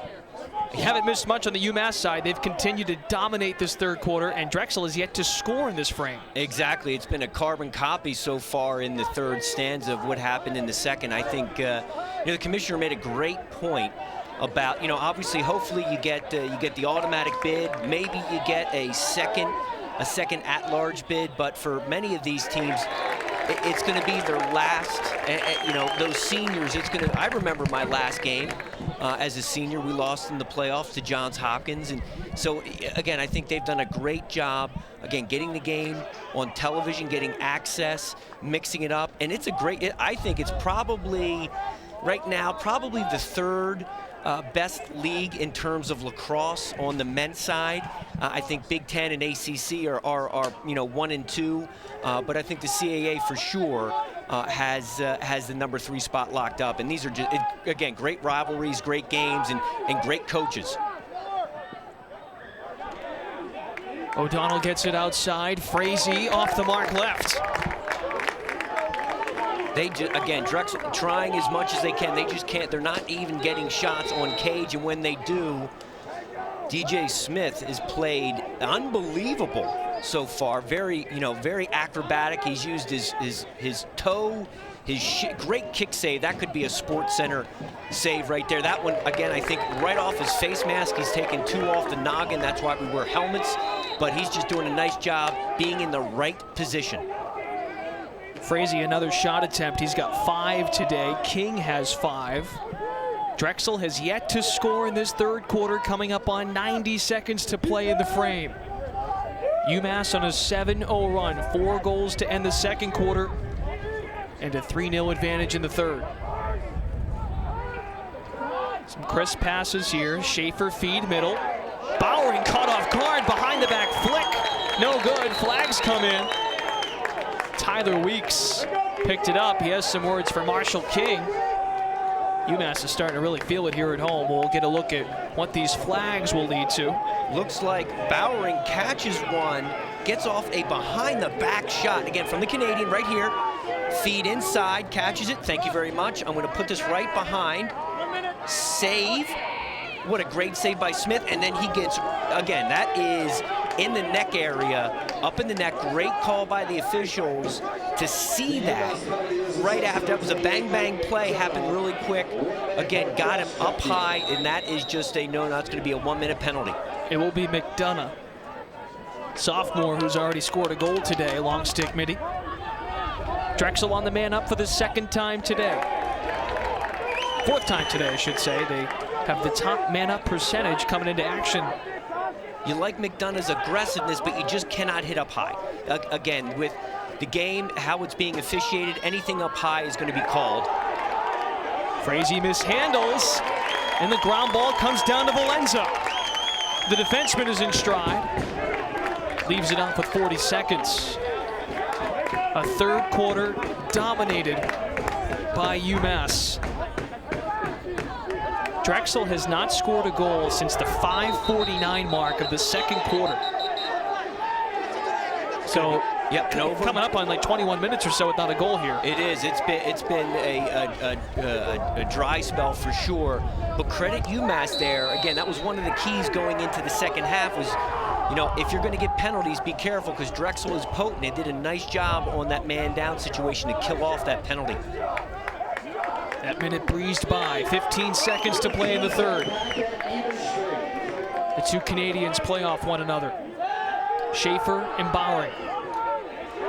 They haven't missed much on the UMass side. They've continued to dominate this third quarter, and Drexel has yet to score in this frame. Exactly. It's been a carbon copy so far in the third stanza of what happened in the second. I think the commissioner made a great point about, obviously, hopefully you get the automatic bid. Maybe you get a second at-large bid, but for many of these teams, it's going to be their last, those seniors. I remember my last game as a senior. We lost in the playoffs to Johns Hopkins. And so, again, I think they've done a great job, again, getting the game on television, getting access, mixing it up. And it's I think it's probably, right now, probably the third best league in terms of lacrosse on the men's side. I think Big Ten and ACC are 1 and 2, but I think the CAA for sure has the number 3 spot locked up. And these are just, again, great rivalries, great games, and great coaches. O'Donnell gets it outside. Frazee off the mark left. They again, Drexel trying as much as they can. They just can't. They're not even getting shots on cage, and when they do, DJ Smith has played unbelievable so far. Very acrobatic. He's used his toe, great kick save. That could be a Sports Center save right there. That one, again, I think right off his face mask. He's taken 2 off the noggin. That's why we wear helmets. But he's just doing a nice job being in the right position. Frazee, another shot attempt. He's got 5 today. King has 5. Drexel has yet to score in this third quarter, coming up on 90 seconds to play in the frame. UMass on a 7-0 run, 4 goals to end the second quarter, and a 3-0 advantage in the third. Some crisp passes here. Schaefer feed middle. Bowering caught off guard, behind the back flick. No good, flags come in. Tyler Weeks picked it up. He has some words for Marshall King. UMass is starting to really feel it here at home. We'll get a look at what these flags will lead to. Looks like Bowering catches one, gets off a behind the back shot. Again, from the Canadian right here. Feed inside, catches it. Thank you very much. I'm going to put this right behind. Save. What a great save by Smith. And then he gets, again, that is in the neck area, up in the neck. Great call by the officials to see that right after. That was a bang-bang play, happened really quick. Again, got him up high, and that is just a no, that's going to be a 1-minute penalty. It will be McDonough, sophomore, who's already scored a goal today, long stick midi. Drexel on the man up for the 2nd time today. 4th time today, I should say. They have the top man up percentage coming into action. You like McDonough's aggressiveness, but you just cannot hit up high. Again, with the game, how it's being officiated, anything up high is going to be called. Frazee mishandles, and the ground ball comes down to Valenza. The defenseman is in stride. Leaves it off with 40 seconds. A third quarter dominated by UMass. Drexel has not scored a goal since the 5:49 mark of the second quarter. So, yep, coming up on like 21 minutes or so without a goal here. It is. It's been a dry spell for sure. But credit UMass there. Again, that was one of the keys going into the second half was, if you're going to get penalties, be careful, because Drexel is potent. They did a nice job on that man down situation to kill off that penalty. That minute breezed by. 15 seconds to play in the third. The two Canadians play off one another. Schaefer and Bowering.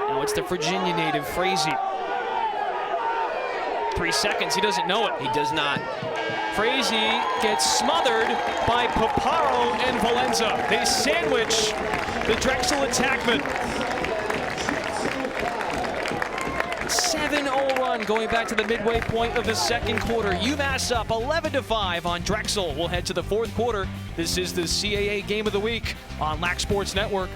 Now it's the Virginia native, Frazee. 3 seconds, he doesn't know it. He does not. Frazee gets smothered by Paparo and Valenza. They sandwich the Drexel attackmen. 7-0 run going back to the midway point of the second quarter. UMass up 11-5 on Drexel. We'll head to the fourth quarter. This is the CAA Game of the Week on Lax Sports Network.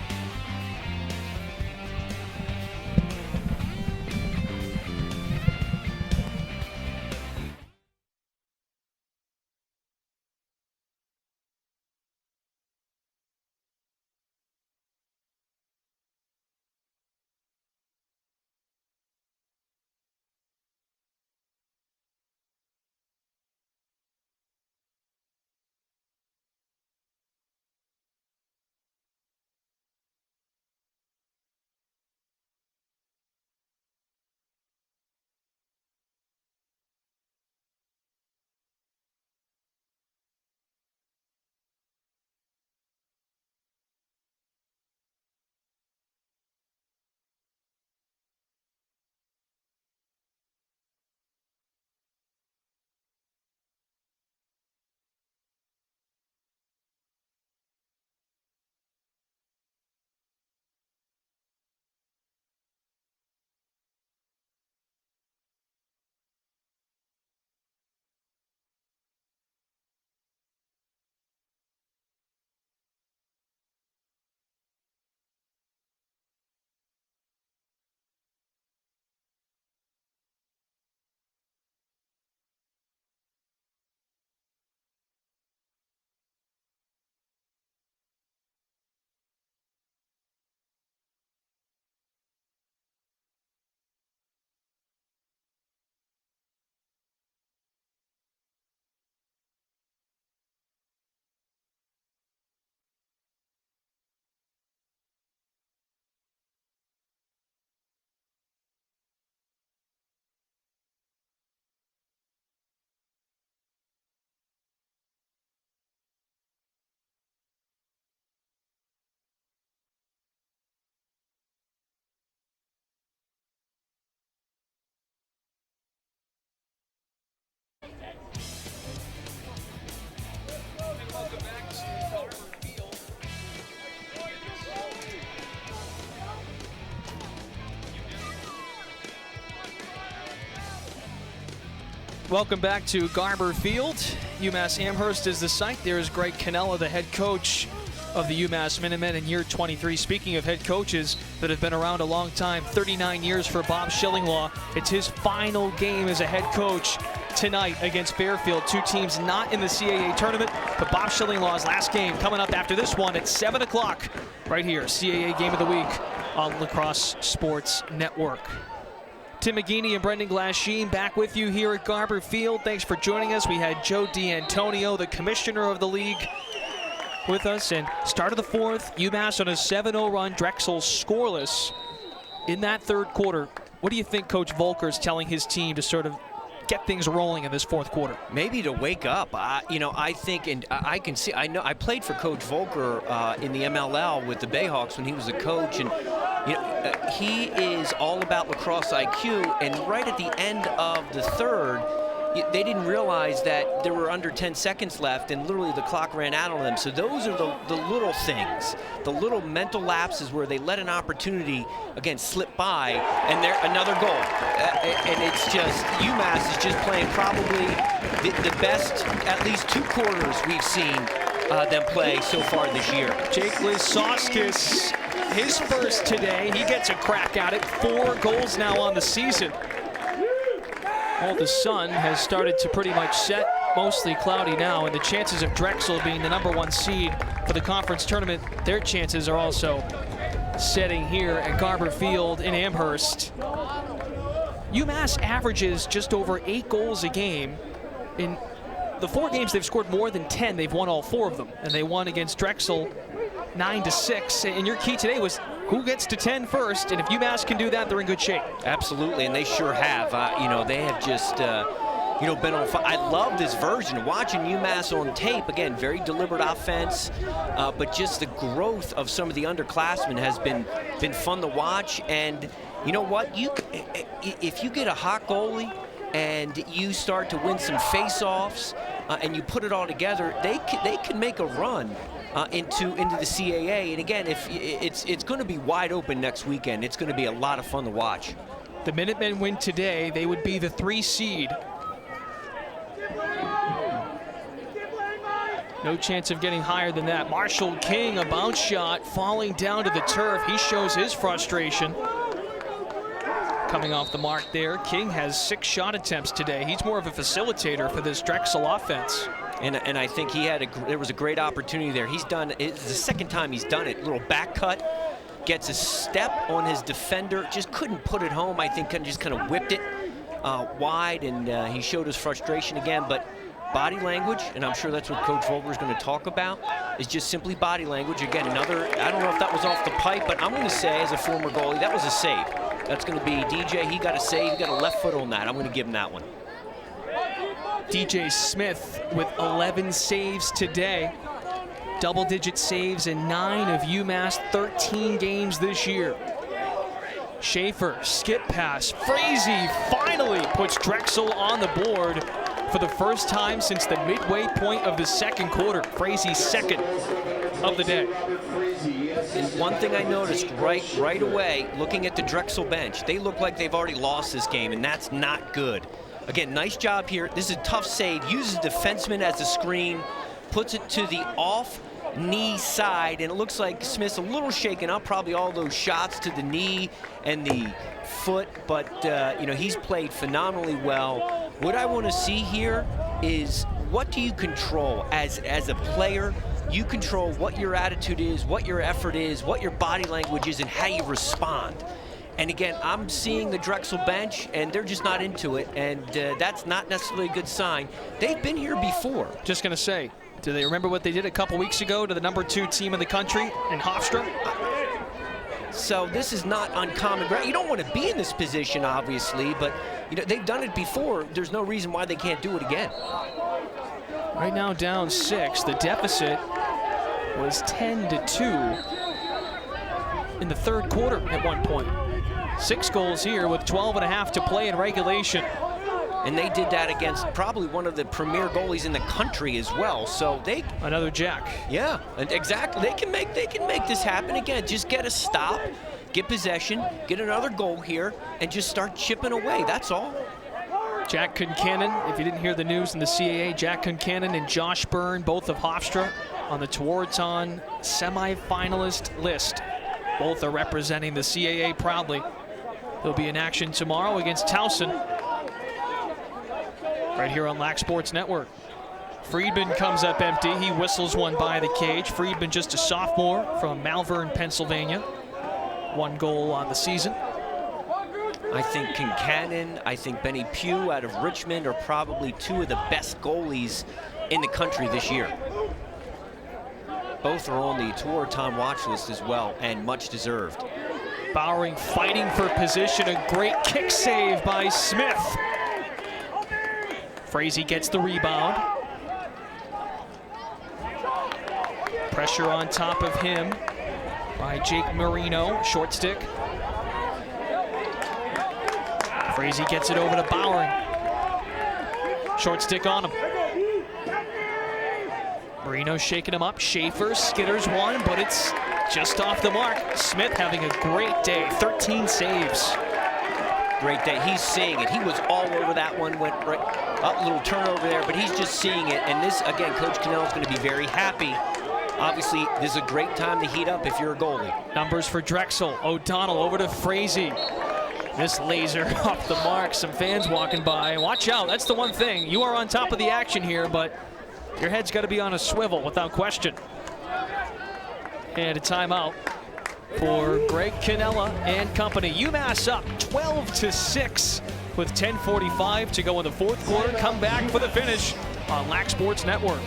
Welcome back to Garber Field. UMass Amherst is the site. There's Greg Cannella, the head coach of the UMass Minutemen in year 23. Speaking of head coaches that have been around a long time, 39 years for Bob Schillinglaw. It's his final game as a head coach tonight against Fairfield. Two teams not in the CAA tournament, but Bob Schillinglaw's last game coming up after this one at 7 o'clock right here. CAA Game of the Week on Lacrosse Sports Network. Tim McGeaney and Brendan Glasheen back with you here at Garber Field. Thanks for joining us. We had Joe D'Antonio, the commissioner of the league, with us. And start of the fourth, UMass on a 7-0 run, Drexel scoreless in that third quarter. What do you think Coach Volker's telling his team to sort of get things rolling in this fourth quarter? Maybe to wake up. I think, and I can see, I know I played for Coach Volker in the MLL with the Bayhawks when he was a coach, and he is all about lacrosse IQ. And right at the end of the third, they didn't realize that there were under 10 seconds left, and literally the clock ran out on them. So those are the little things, the little mental lapses where they let an opportunity, again, slip by, and there another goal. And it's just, UMass is just playing probably the best, at least 2 quarters we've seen them play so far this year. Jake Lisoskis, his first today. He gets a crack at it. 4 goals now on the season. Well, the sun has started to pretty much set, mostly cloudy now, and the chances of Drexel being the #1 seed for the conference tournament, their chances are also setting here at Garber Field in Amherst. UMass averages just over 8 goals a game. In the 4 games they've scored more than 10, they've won all 4 of them, and they won against Drexel 9-6. And your key today was who gets to 10 first, and if UMass can do that, they're in good shape. Absolutely, and they sure have. They have just, been on fire. I love this version. Watching UMass on tape, again, very deliberate offense, but just the growth of some of the underclassmen has been fun to watch. And you know what? If you get a hot goalie and you start to win some face-offs and you put it all together, they can make a run into the CAA. And again, if it's going to be wide open next weekend, it's going to be a lot of fun to watch. The Minutemen win today, they would be the 3 seed. No chance of getting higher than that. Marshall King, a bounce shot, falling down to the turf. He shows his frustration. Coming off the mark there. King has 6 shot attempts today. He's more of a facilitator for this Drexel offense. And I think there was a great opportunity there. It's the second time he's done it. Little back cut, gets a step on his defender, just couldn't put it home. I think just kind of whipped it wide, and he showed his frustration again. But body language, and I'm sure that's what Coach Volker is going to talk about, is just simply body language. Again, another, I don't know if that was off the pipe, but I'm going to say, as a former goalie, that was a save. That's going to be DJ. He got a save. He got a left foot on that. I'm going to give him that one. DJ Smith with 11 saves today. Double-digit saves in 9 of UMass 13 games this year. Schaefer, skip pass. Frazee finally puts Drexel on the board for the first time since the midway point of the second quarter. Frazee's second of the day. And one thing I noticed right away, looking at the Drexel bench, they look like they've already lost this game, and that's not good. Again, nice job here. This is a tough save. Uses defenseman as a screen, puts it to the off-knee side, and it looks like Smith's a little shaken up, probably all those shots to the knee and the foot, but he's played phenomenally well. What I want to see here is, what do you control as a player? You control what your attitude is, what your effort is, what your body language is, and how you respond. And again, I'm seeing the Drexel bench, and they're just not into it, and that's not necessarily a good sign. They've been here before. Just going to say, do they remember what they did a couple weeks ago to the #2 team in the country in Hofstra? So this is not uncommon. You don't want to be in this position, obviously, but they've done it before. There's no reason why they can't do it again. Right now down 6. The deficit was 10-2 in the third quarter at one point. 6 goals here with 12.5 to play in regulation. And they did that against probably one of the premier goalies in the country as well. So another Jack. Yeah, and exactly. They can make this happen again. Just get a stop, get possession, get another goal here, and just start chipping away. That's all. Jack Concannon, if you didn't hear the news in the CAA, Jack Concannon and Josh Byrne, both of Hofstra, on the Tewaaraton semi-finalist list. Both are representing the CAA proudly. They'll be in action tomorrow against Towson, right here on Lax Sports Network. Friedman comes up empty. He whistles one by the cage. Friedman, just a sophomore from Malvern, Pennsylvania. 1 goal on the season. I think Concannon, I think Benny Pugh out of Richmond are probably 2 of the best goalies in the country this year. Both are on the Tewaaraton watch list as well, and much deserved. Bowering fighting for position. A great kick save by Smith. Frazee gets the rebound. Pressure on top of him by Jake Marino. Short stick. Frazee gets it over to Bowering. Short stick on him. Marino shaking him up. Schaefer skitters one, but it's just off the mark. Smith having a great day. 13 saves. Great day. He's seeing it. He was all over that one. Went right up, little turnover there, but he's just seeing it. And this, again, Coach Cannell is going to be very happy. Obviously, this is a great time to heat up if you're a goalie. Numbers for Drexel. O'Donnell over to Frazee. This laser off the mark. Some fans walking by. Watch out. That's the one thing. You are on top of the action here, but your head's got to be on a swivel without question. And a timeout for Greg Cannella and company. UMass up 12-6 with 10:45 to go in the 4th quarter. Come back for the finish on Lax Sports Network.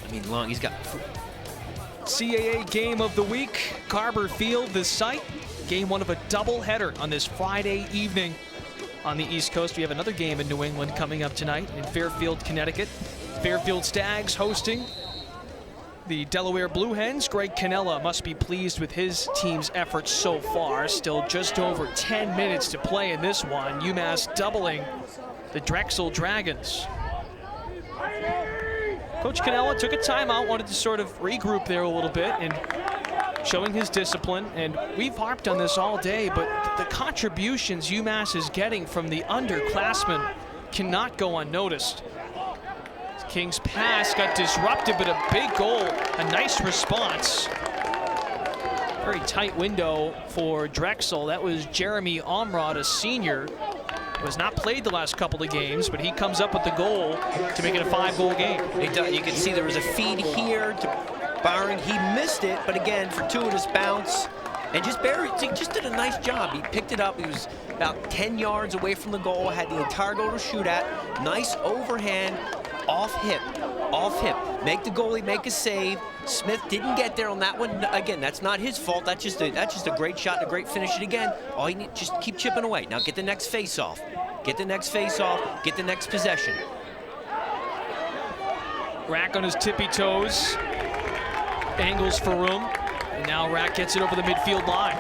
I mean, Long, he's got... CAA game of the week, Garber Field, the site. Game 1 of a doubleheader on this Friday evening on the East Coast. We have another game in New England coming up tonight in Fairfield, Connecticut. Fairfield Stags hosting the Delaware Blue Hens. Greg Cannella must be pleased with his team's efforts so far. Still just over 10 minutes to play in this one. UMass doubling the Drexel Dragons. Coach Cannella took a timeout, wanted to sort of regroup there a little bit and showing his discipline. And we've harped on this all day, but the contributions UMass is getting from the underclassmen cannot go unnoticed. King's pass got disrupted, but a big goal, a nice response. Very tight window for Drexel. That was Jeremy Omrod, a senior. Was not played the last couple of games, but he comes up with the goal to make it a 5-goal game. You can see there was a feed here to Bowering. He missed it, but again, fortuitous bounce. And just did a nice job. He picked it up. He was about 10 yards away from the goal, had the entire goal to shoot at. Nice overhand, off hip. Make the goalie make a save. Smith didn't get there on that one. Again, that's not his fault. That's just a great shot and a great finish. And again, all you need, just keep chipping away. Now get the next face-off. Get the next face-off. Get the next possession. Rack on his tippy toes. Angles for room. And now Rack gets it over the midfield line.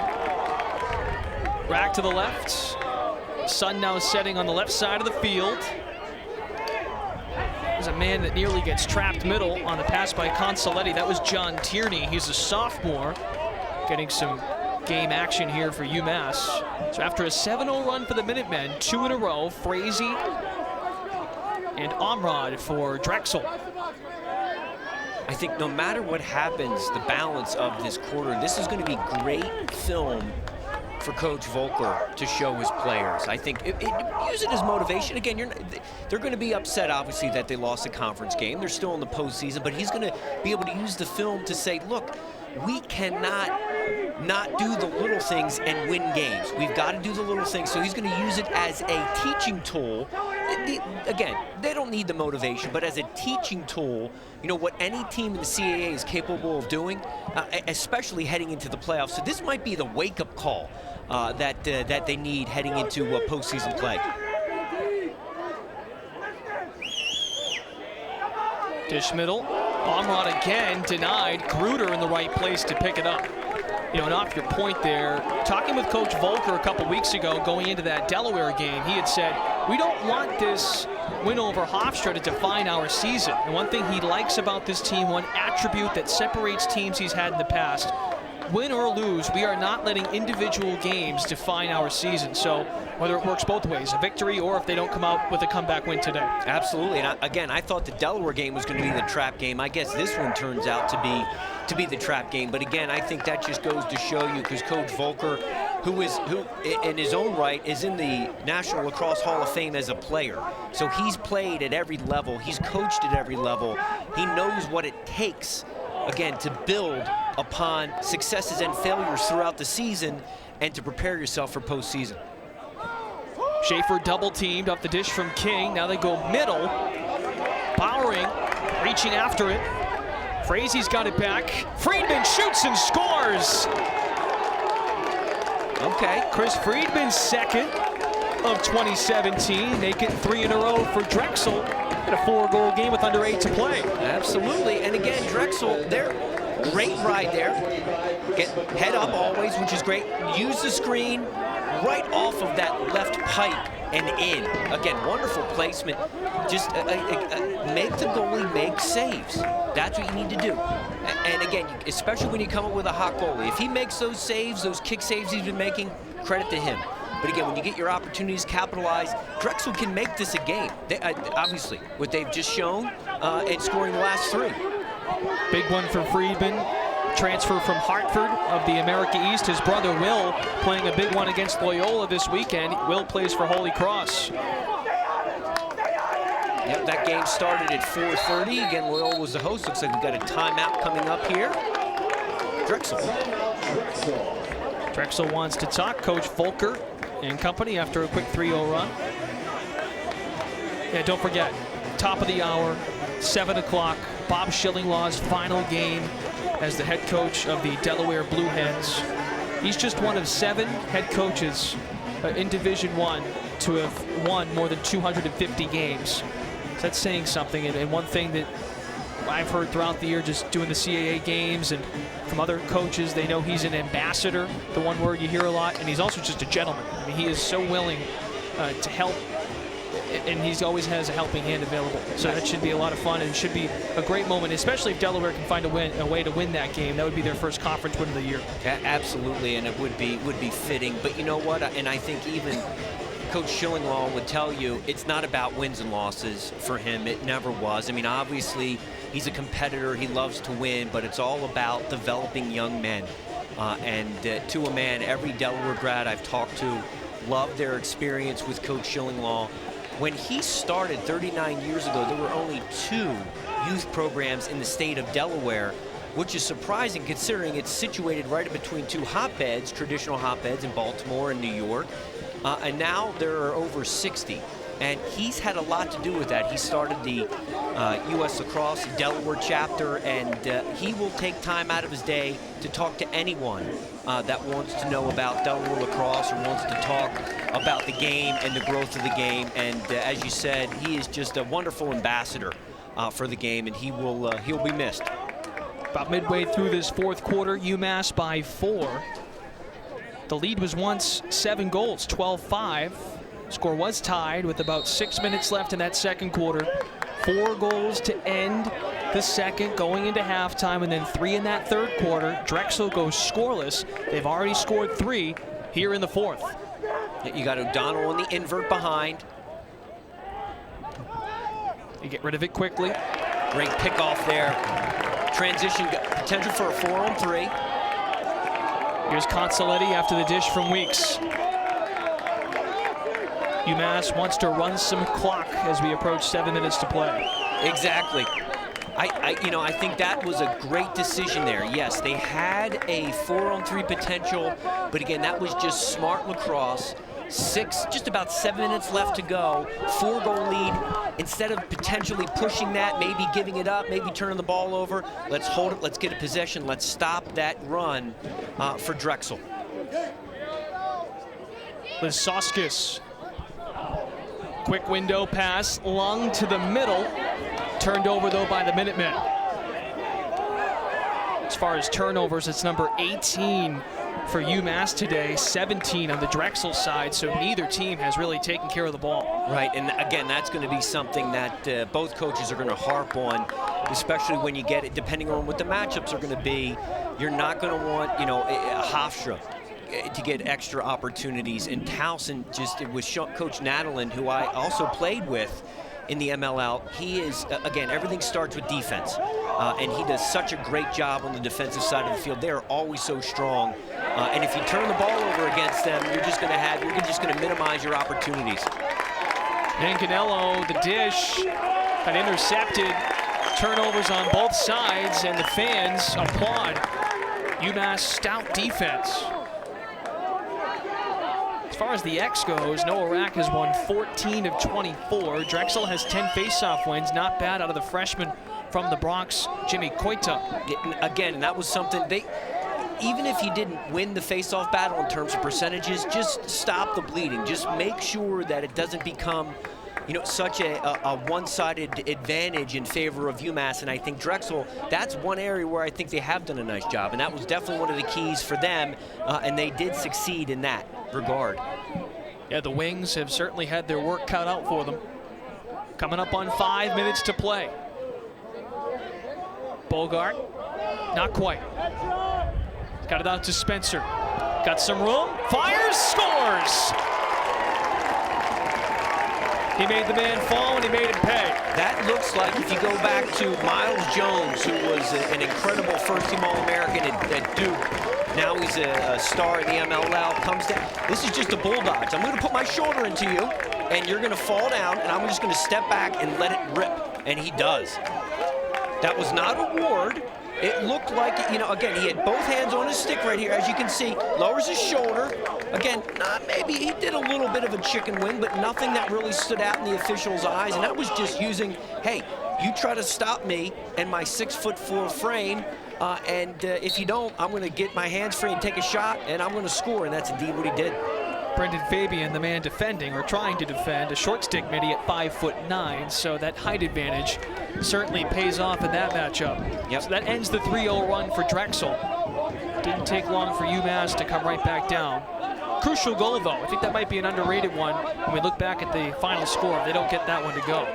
Rack to the left. Sun now setting on the left side of the field. There's a man that nearly gets trapped middle on the pass by Consoletti. That was John Tierney. He's a sophomore, getting some game action here for UMass. So after a 7-0 run for the Minutemen, 2 in a row, Frazee and Omrod for Drexel. I think no matter what happens, the balance of this quarter, this is going to be great film for Coach Volker to show his players. I think use it as motivation. Again, they're going to be upset, obviously, that they lost a conference game. They're still in the postseason, but he's going to be able to use the film to say, look, we cannot not do the little things and win games. We've got to do the little things. So he's going to use it as a teaching tool. Again, they don't need the motivation, but as a teaching tool, you know, what any team in the CAA is capable of doing, especially heading into the playoffs. So this might be the wake-up call that they need heading into postseason play. Dish middle. Amrod again denied. Gruder in the right place to pick it up. You know, and off your point there, talking with Coach Volker a couple weeks ago going into that Delaware game, he had said, we don't want this win over Hofstra to define our season. And one thing he likes about this team, one attribute that separates teams he's had in the past, win or lose, we are not letting individual games define our season. So whether it works both ways, a victory or if they don't come out with a comeback win today. Absolutely. And again, I thought the Delaware game was going to be the trap game. I guess this one turns out to be the trap game. But again, I think that just goes to show you, because Coach Volker, who in his own right is in the National Lacrosse Hall of Fame as a player. So he's played at every level. He's coached at every level. He knows what it takes, again, to build upon successes and failures throughout the season and to prepare yourself for postseason. Schaefer double teamed off the dish from King. Now they go middle. Bowering reaching after it. Frazie's got it back. Friedman shoots and scores. Okay. Chris Friedman's second of 2017. Make it 3 in a row for Drexel in a 4-goal game with under 8 to play. Absolutely. And again, Drexel, they're great ride there. Get head up always, which is great. Use the screen right off of that left pipe and in. Again, wonderful placement. Just make the goalie make saves. That's what you need to do. And again, especially when you come up with a hot goalie. If he makes those saves, those kick saves he's been making, credit to him. But again, when you get your opportunities capitalized, Drexel can make this a game. They, obviously, what they've just shown and scoring the last 3. Big one for Friedman. Transfer from Hartford of the America East. His brother Will playing a big one against Loyola this weekend. Will plays for Holy Cross. Yep, that game started at 4:30. Again, Loyola was the host. Looks like we've got a timeout coming up here. Drexel. Drexel wants to talk. Coach Volker and company after a quick 3-0 run. Yeah, don't forget, top of the hour, 7 o'clock, Bob Schillinglaw's final game as the head coach of the Delaware Blue Hens. He's just one of 7 head coaches in Division I to have won more than 250 games. So that's saying something. And one thing that I've heard throughout the year, just doing the CAA games and from other coaches, they know he's an ambassador, the one word you hear a lot, and he's also just a gentleman. I mean, he is so willing to help, and he always has a helping hand available. So that should be a lot of fun, and it should be a great moment, especially if Delaware can find a way to win that game. That would be their first conference win of the year. Absolutely, and it would be fitting. But you know what? And I think even Coach Schillinglaw would tell you it's not about wins and losses for him. It never was. I mean, obviously, he's a competitor. He loves to win, but it's all about developing young men. And to a man, every Delaware grad I've talked to loved their experience with Coach Schillinglaw. When he started 39 years ago, there were only 2 youth programs in the state of Delaware, which is surprising considering it's situated right in between 2 hotbeds, traditional hotbeds in Baltimore and New York. And now there are over 60. And he's had a lot to do with that. He started the U.S. Lacrosse Delaware chapter, and he will take time out of his day to talk to anyone that wants to know about Delaware lacrosse or wants to talk about the game and the growth of the game. And as you said, he is just a wonderful ambassador for the game, and he'll be missed. About midway through this 4th quarter, UMass by 4. The lead was once 7 goals, 12-5. Score was tied with about 6 minutes left in that 2nd quarter. 4 goals to end the 2nd, going into halftime, and then 3 in that 3rd quarter. Drexel goes scoreless. They've already scored 3 here in the 4th. You got O'Donnell on the invert behind. You get rid of it quickly. Great pickoff there. Transition, potential for a 4-on-3. Here's Consoletti after the dish from Weeks. UMass wants to run some clock as we approach 7 minutes to play. Exactly. I think that was a great decision there. Yes, they had a 4-on-3 potential, but again, that was just smart lacrosse. Just about 7 minutes left to go, 4-goal lead. Instead of potentially pushing that, maybe giving it up, maybe turning the ball over, let's hold it, let's get a possession, let's stop that run for Drexel. Lisoskis. Quick window pass, lung to the middle. Turned over, though, by the Minutemen. As far as turnovers, it's number 18 for UMass today, 17 on the Drexel side, so neither team has really taken care of the ball. Right, and again, that's going to be something that both coaches are going to harp on, especially when you get it, depending on what the matchups are going to be. You're not going to want, Hofstra to get extra opportunities. And Towson, it was Coach Nadeline, who I also played with in the MLL. He is, again, everything starts with defense. And he does such a great job on the defensive side of the field. They are always so strong. And if you turn the ball over against them, you're just going to minimize your opportunities. Manganello, the dish, got intercepted. Turnovers on both sides, and the fans applaud UMass stout defense. As far as the X goes, Noah Rack has won 14 of 24. Drexel has 10 faceoff wins, not bad out of the freshman from the Bronx, Jimmy Koita. Again, that was something even if you didn't win the faceoff battle in terms of percentages, just stop the bleeding. Just make sure that it doesn't become, such a one-sided advantage in favor of UMass. And I think Drexel, that's one area where I think they have done a nice job. And that was definitely one of the keys for them. And they did succeed in that regard. Yeah, the Wings have certainly had their work cut out for them. Coming up on 5 minutes to play. Bogart, not quite. Got it out to Spencer. Got some room, fires, scores! He made the man fall and he made him pay. That looks like, if you go back to Miles Jones, who was an incredible first-team All-American at Duke. Now he's a star in the MLL, comes down. This is just a bulldog. I'm going to put my shoulder into you, and you're going to fall down, and I'm just going to step back and let it rip. And he does. That was not a ward. It looked like, again, he had both hands on his stick right here, as you can see. Lowers his shoulder. Again, maybe he did a little bit of a chicken wing, but nothing that really stood out in the official's eyes. And that was just using, hey, you try to stop me and my 6'4" frame, and if you don't, I'm going to get my hands free and take a shot, and I'm going to score. And that's indeed what he did. Brendan Fabian, the man defending, or trying to defend, a short stick midi at 5'9", so that height advantage certainly pays off in that matchup. Yep. So that ends the 3-0 run for Drexel. Didn't take long for UMass to come right back down. Crucial goal, though. I think that might be an underrated one when we look back at the final score. They don't get that one to go.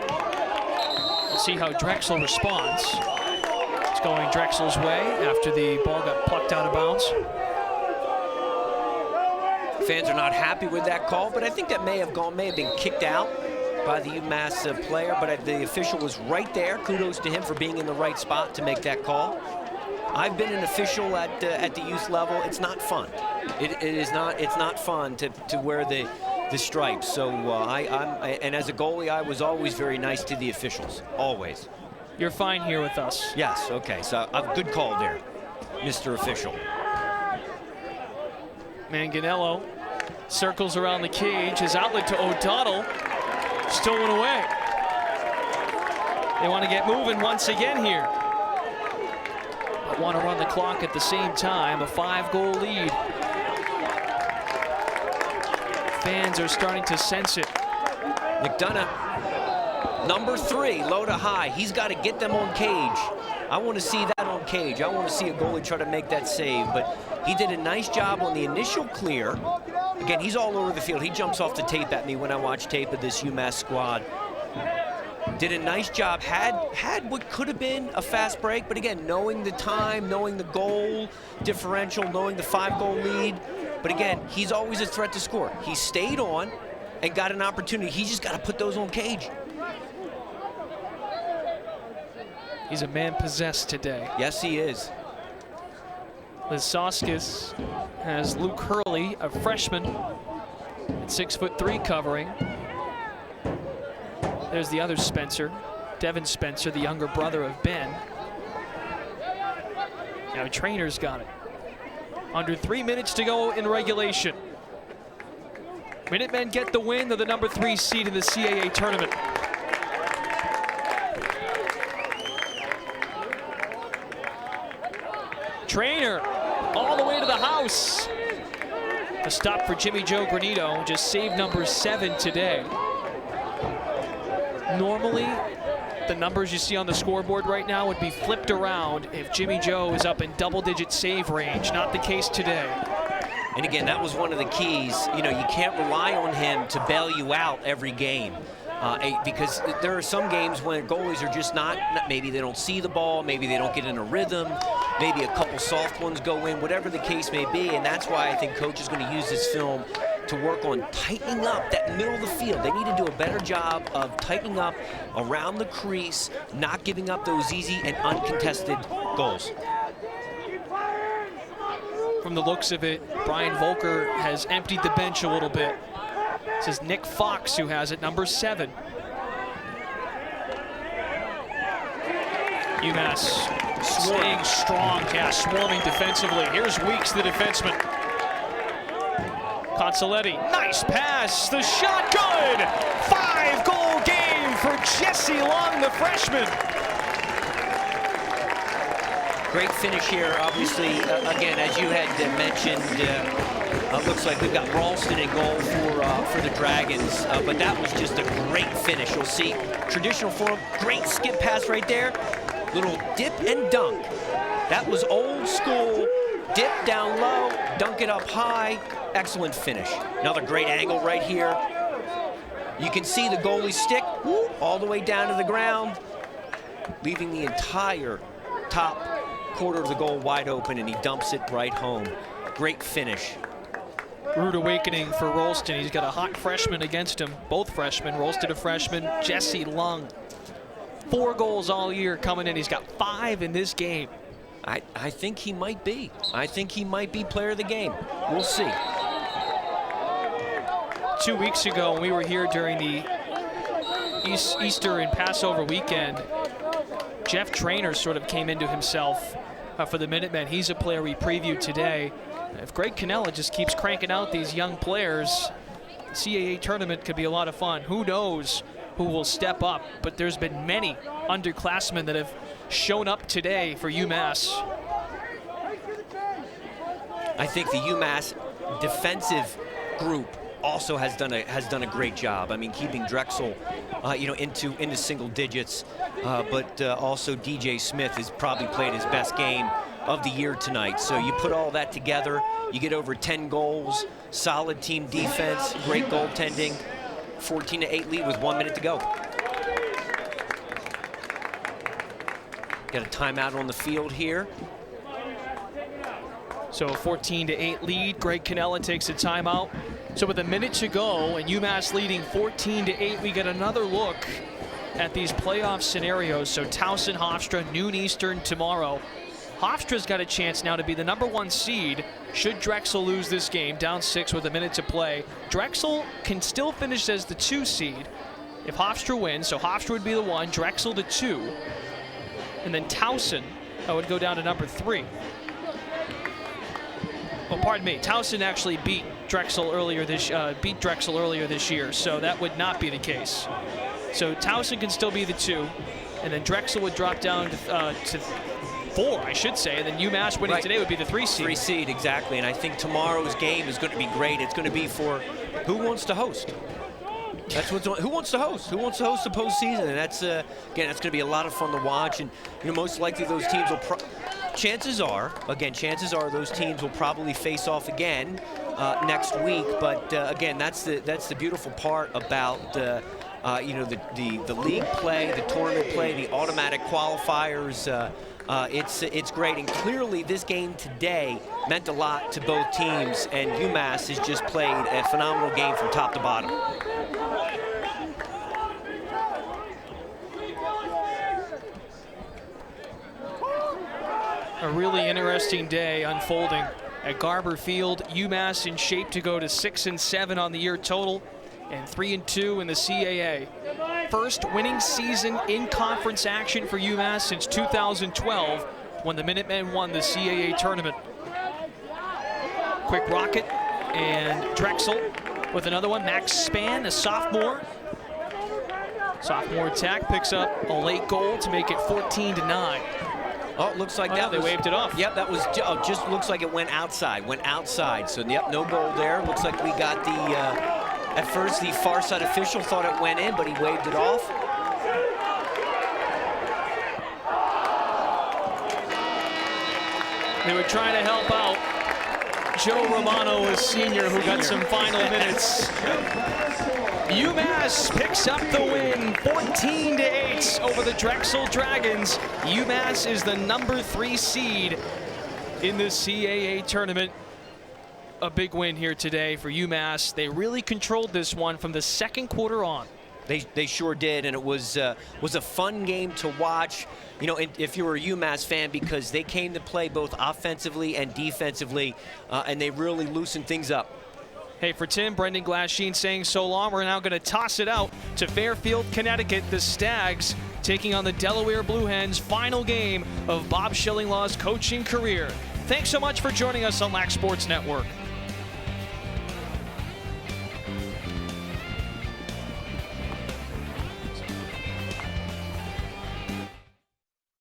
We'll see how Drexel responds. It's going Drexel's way after the ball got plucked out of bounds. Fans are not happy with that call, but I think that may have been kicked out by the UMass player, but the official was right there. Kudos to him for being in the right spot to make that call. I've been an official at the youth level. It's not fun. It's not fun to wear the stripes. So and as a goalie, I was always very nice to the officials, always. You're fine here with us. Yes. Okay. So a good call there, Mr. Official. Manganello circles around the cage. His outlet to O'Donnell. Stolen away. They want to get moving once again here. But want to run the clock at the same time. A 5-goal lead. Fans are starting to sense it. McDonough, number 3, low to high. He's got to get them on cage. I want to see that on cage. I want to see a goalie try to make that save, but he did a nice job on the initial clear. Again, he's all over the field. He jumps off the tape at me when I watch tape of this UMass squad. Did a nice job. Had what could have been a fast break, but again, knowing the time, knowing the goal differential, knowing the 5-goal lead. But again, he's always a threat to score. He stayed on and got an opportunity. He just got to put those on cage. He's a man possessed today. Yes, he is. Lisauskas has Luke Hurley, a freshman, at 6'3" covering. There's the other Spencer, Devin Spencer, the younger brother of Ben. Now Trainer's got it. Under 3 minutes to go in regulation. Minutemen get the win. They're the number 3 seed in the CAA tournament. Trainer all the way to the house. A stop for Jimmy Joe Granito, just saved number 7 today. Normally, the numbers you see on the scoreboard right now would be flipped around if Jimmy Joe is up in double-digit save range. Not the case today. And again, that was one of the keys. You know, you can't rely on him to bail you out every game. Because there are some games when goalies are just not, maybe they don't see the ball, maybe they don't get in a rhythm, maybe a couple soft ones go in, whatever the case may be. And that's why I think coach is going to use this film to work on tightening up that middle of the field. They need to do a better job of tightening up around the crease, not giving up those easy and uncontested goals. From the looks of it, Brian Volker has emptied the bench a little bit. This is Nick Fox who has it, number 7. UMass staying strong, swarming defensively. Here's Weeks, the defenseman. Consoletti, nice pass, the shot good! 5-goal game for Jesse Long, the freshman. Great finish here, obviously. Again, as you had mentioned, looks like we've got Ralston in goal for the Dragons, but that was just a great finish. You'll see traditional form, great skip pass right there, little dip and dunk. That was old school, dip down low, dunk it up high, excellent finish. Another great angle right here. You can see the goalie stick all the way down to the ground, leaving the entire top quarter of the goal wide open, and he dumps it right home. Great finish. Rude awakening for Ralston. He's got a hot freshman against him. Both freshmen. Ralston a freshman. Jesse Lung. 4 goals all year coming in. He's got 5 in this game. I think he might be. I think he might be player of the game. We'll see. 2 weeks ago, when we were here during the Easter and Passover weekend, Jeff Trainer sort of came into himself for the Minutemen. He's a player we previewed today. If Greg Cannella just keeps cranking out these young players, the CAA tournament could be a lot of fun. Who knows who will step up, but there's been many underclassmen that have shown up today for UMass. I think the UMass defensive group also has done a great job. I mean, keeping Drexel, into single digits, but also DJ Smith has probably played his best game of the year tonight. So you put all that together, you get over 10 goals, solid team defense, great goaltending, 14-8 lead with 1 minute to go. Got a timeout on the field here. So a 14-8 lead. Greg Cannella takes a timeout. So with a minute to go and UMass leading 14-8, we get another look at these playoff scenarios. So Towson, Hofstra, noon Eastern tomorrow. Hofstra's got a chance now to be the number 1 seed should Drexel lose this game, down 6 with a minute to play. Drexel can still finish as the 2 seed if Hofstra wins, so Hofstra would be the 1, Drexel the 2, and then Towson would go down to number 3. Oh, pardon me, Towson actually beat Drexel earlier this year, so that would not be the case. So Towson can still be the 2, and then Drexel would drop down to 4, I should say, and then UMass winning today would be the 3 seed. 3 seed, exactly, and I think tomorrow's game is going to be great. It's going to be for who wants to host. That's what's on. Who wants to host? Who wants to host the postseason? And that's again, that's going to be a lot of fun to watch. And most likely those teams will. Chances are those teams will probably face off again next week. But again, that's the beautiful part about the league play, the tournament play, the automatic qualifiers. It's great, and clearly this game today meant a lot to both teams, and UMass has just played a phenomenal game from top to bottom. A really interesting day unfolding at Garber Field. UMass in shape to go to 6-7 on the year total and 3-2 in the CAA. First winning season in conference action for UMass since 2012 when the Minutemen won the CAA tournament. Quick rocket and Drexel with another one. Max Spann, a sophomore. Sophomore attack picks up a late goal to make it 14-9. Oh, it looks like that they waved it off. Yep, that was just looks like it went outside. So, yep, no goal there. Looks like we got the, at first the far side official thought it went in, but he waved it off. They were trying to help out Joe Romano, a senior, who got some final minutes. UMass picks up the win, 14-8 over the Drexel Dragons. UMass is the number 3 seed in the CAA tournament. A big win here today for UMass. They really controlled this one from the second quarter on. They sure did, and it was a fun game to watch. You know, if you were a UMass fan, because they came to play both offensively and defensively, and they really loosened things up. Hey, for Tim, Brendan Glasheen saying so long. We're now going to toss it out to Fairfield, Connecticut. The Stags taking on the Delaware Blue Hens. Final game of Bob Schillinglaw's coaching career. Thanks so much for joining us on Lax Sports Network.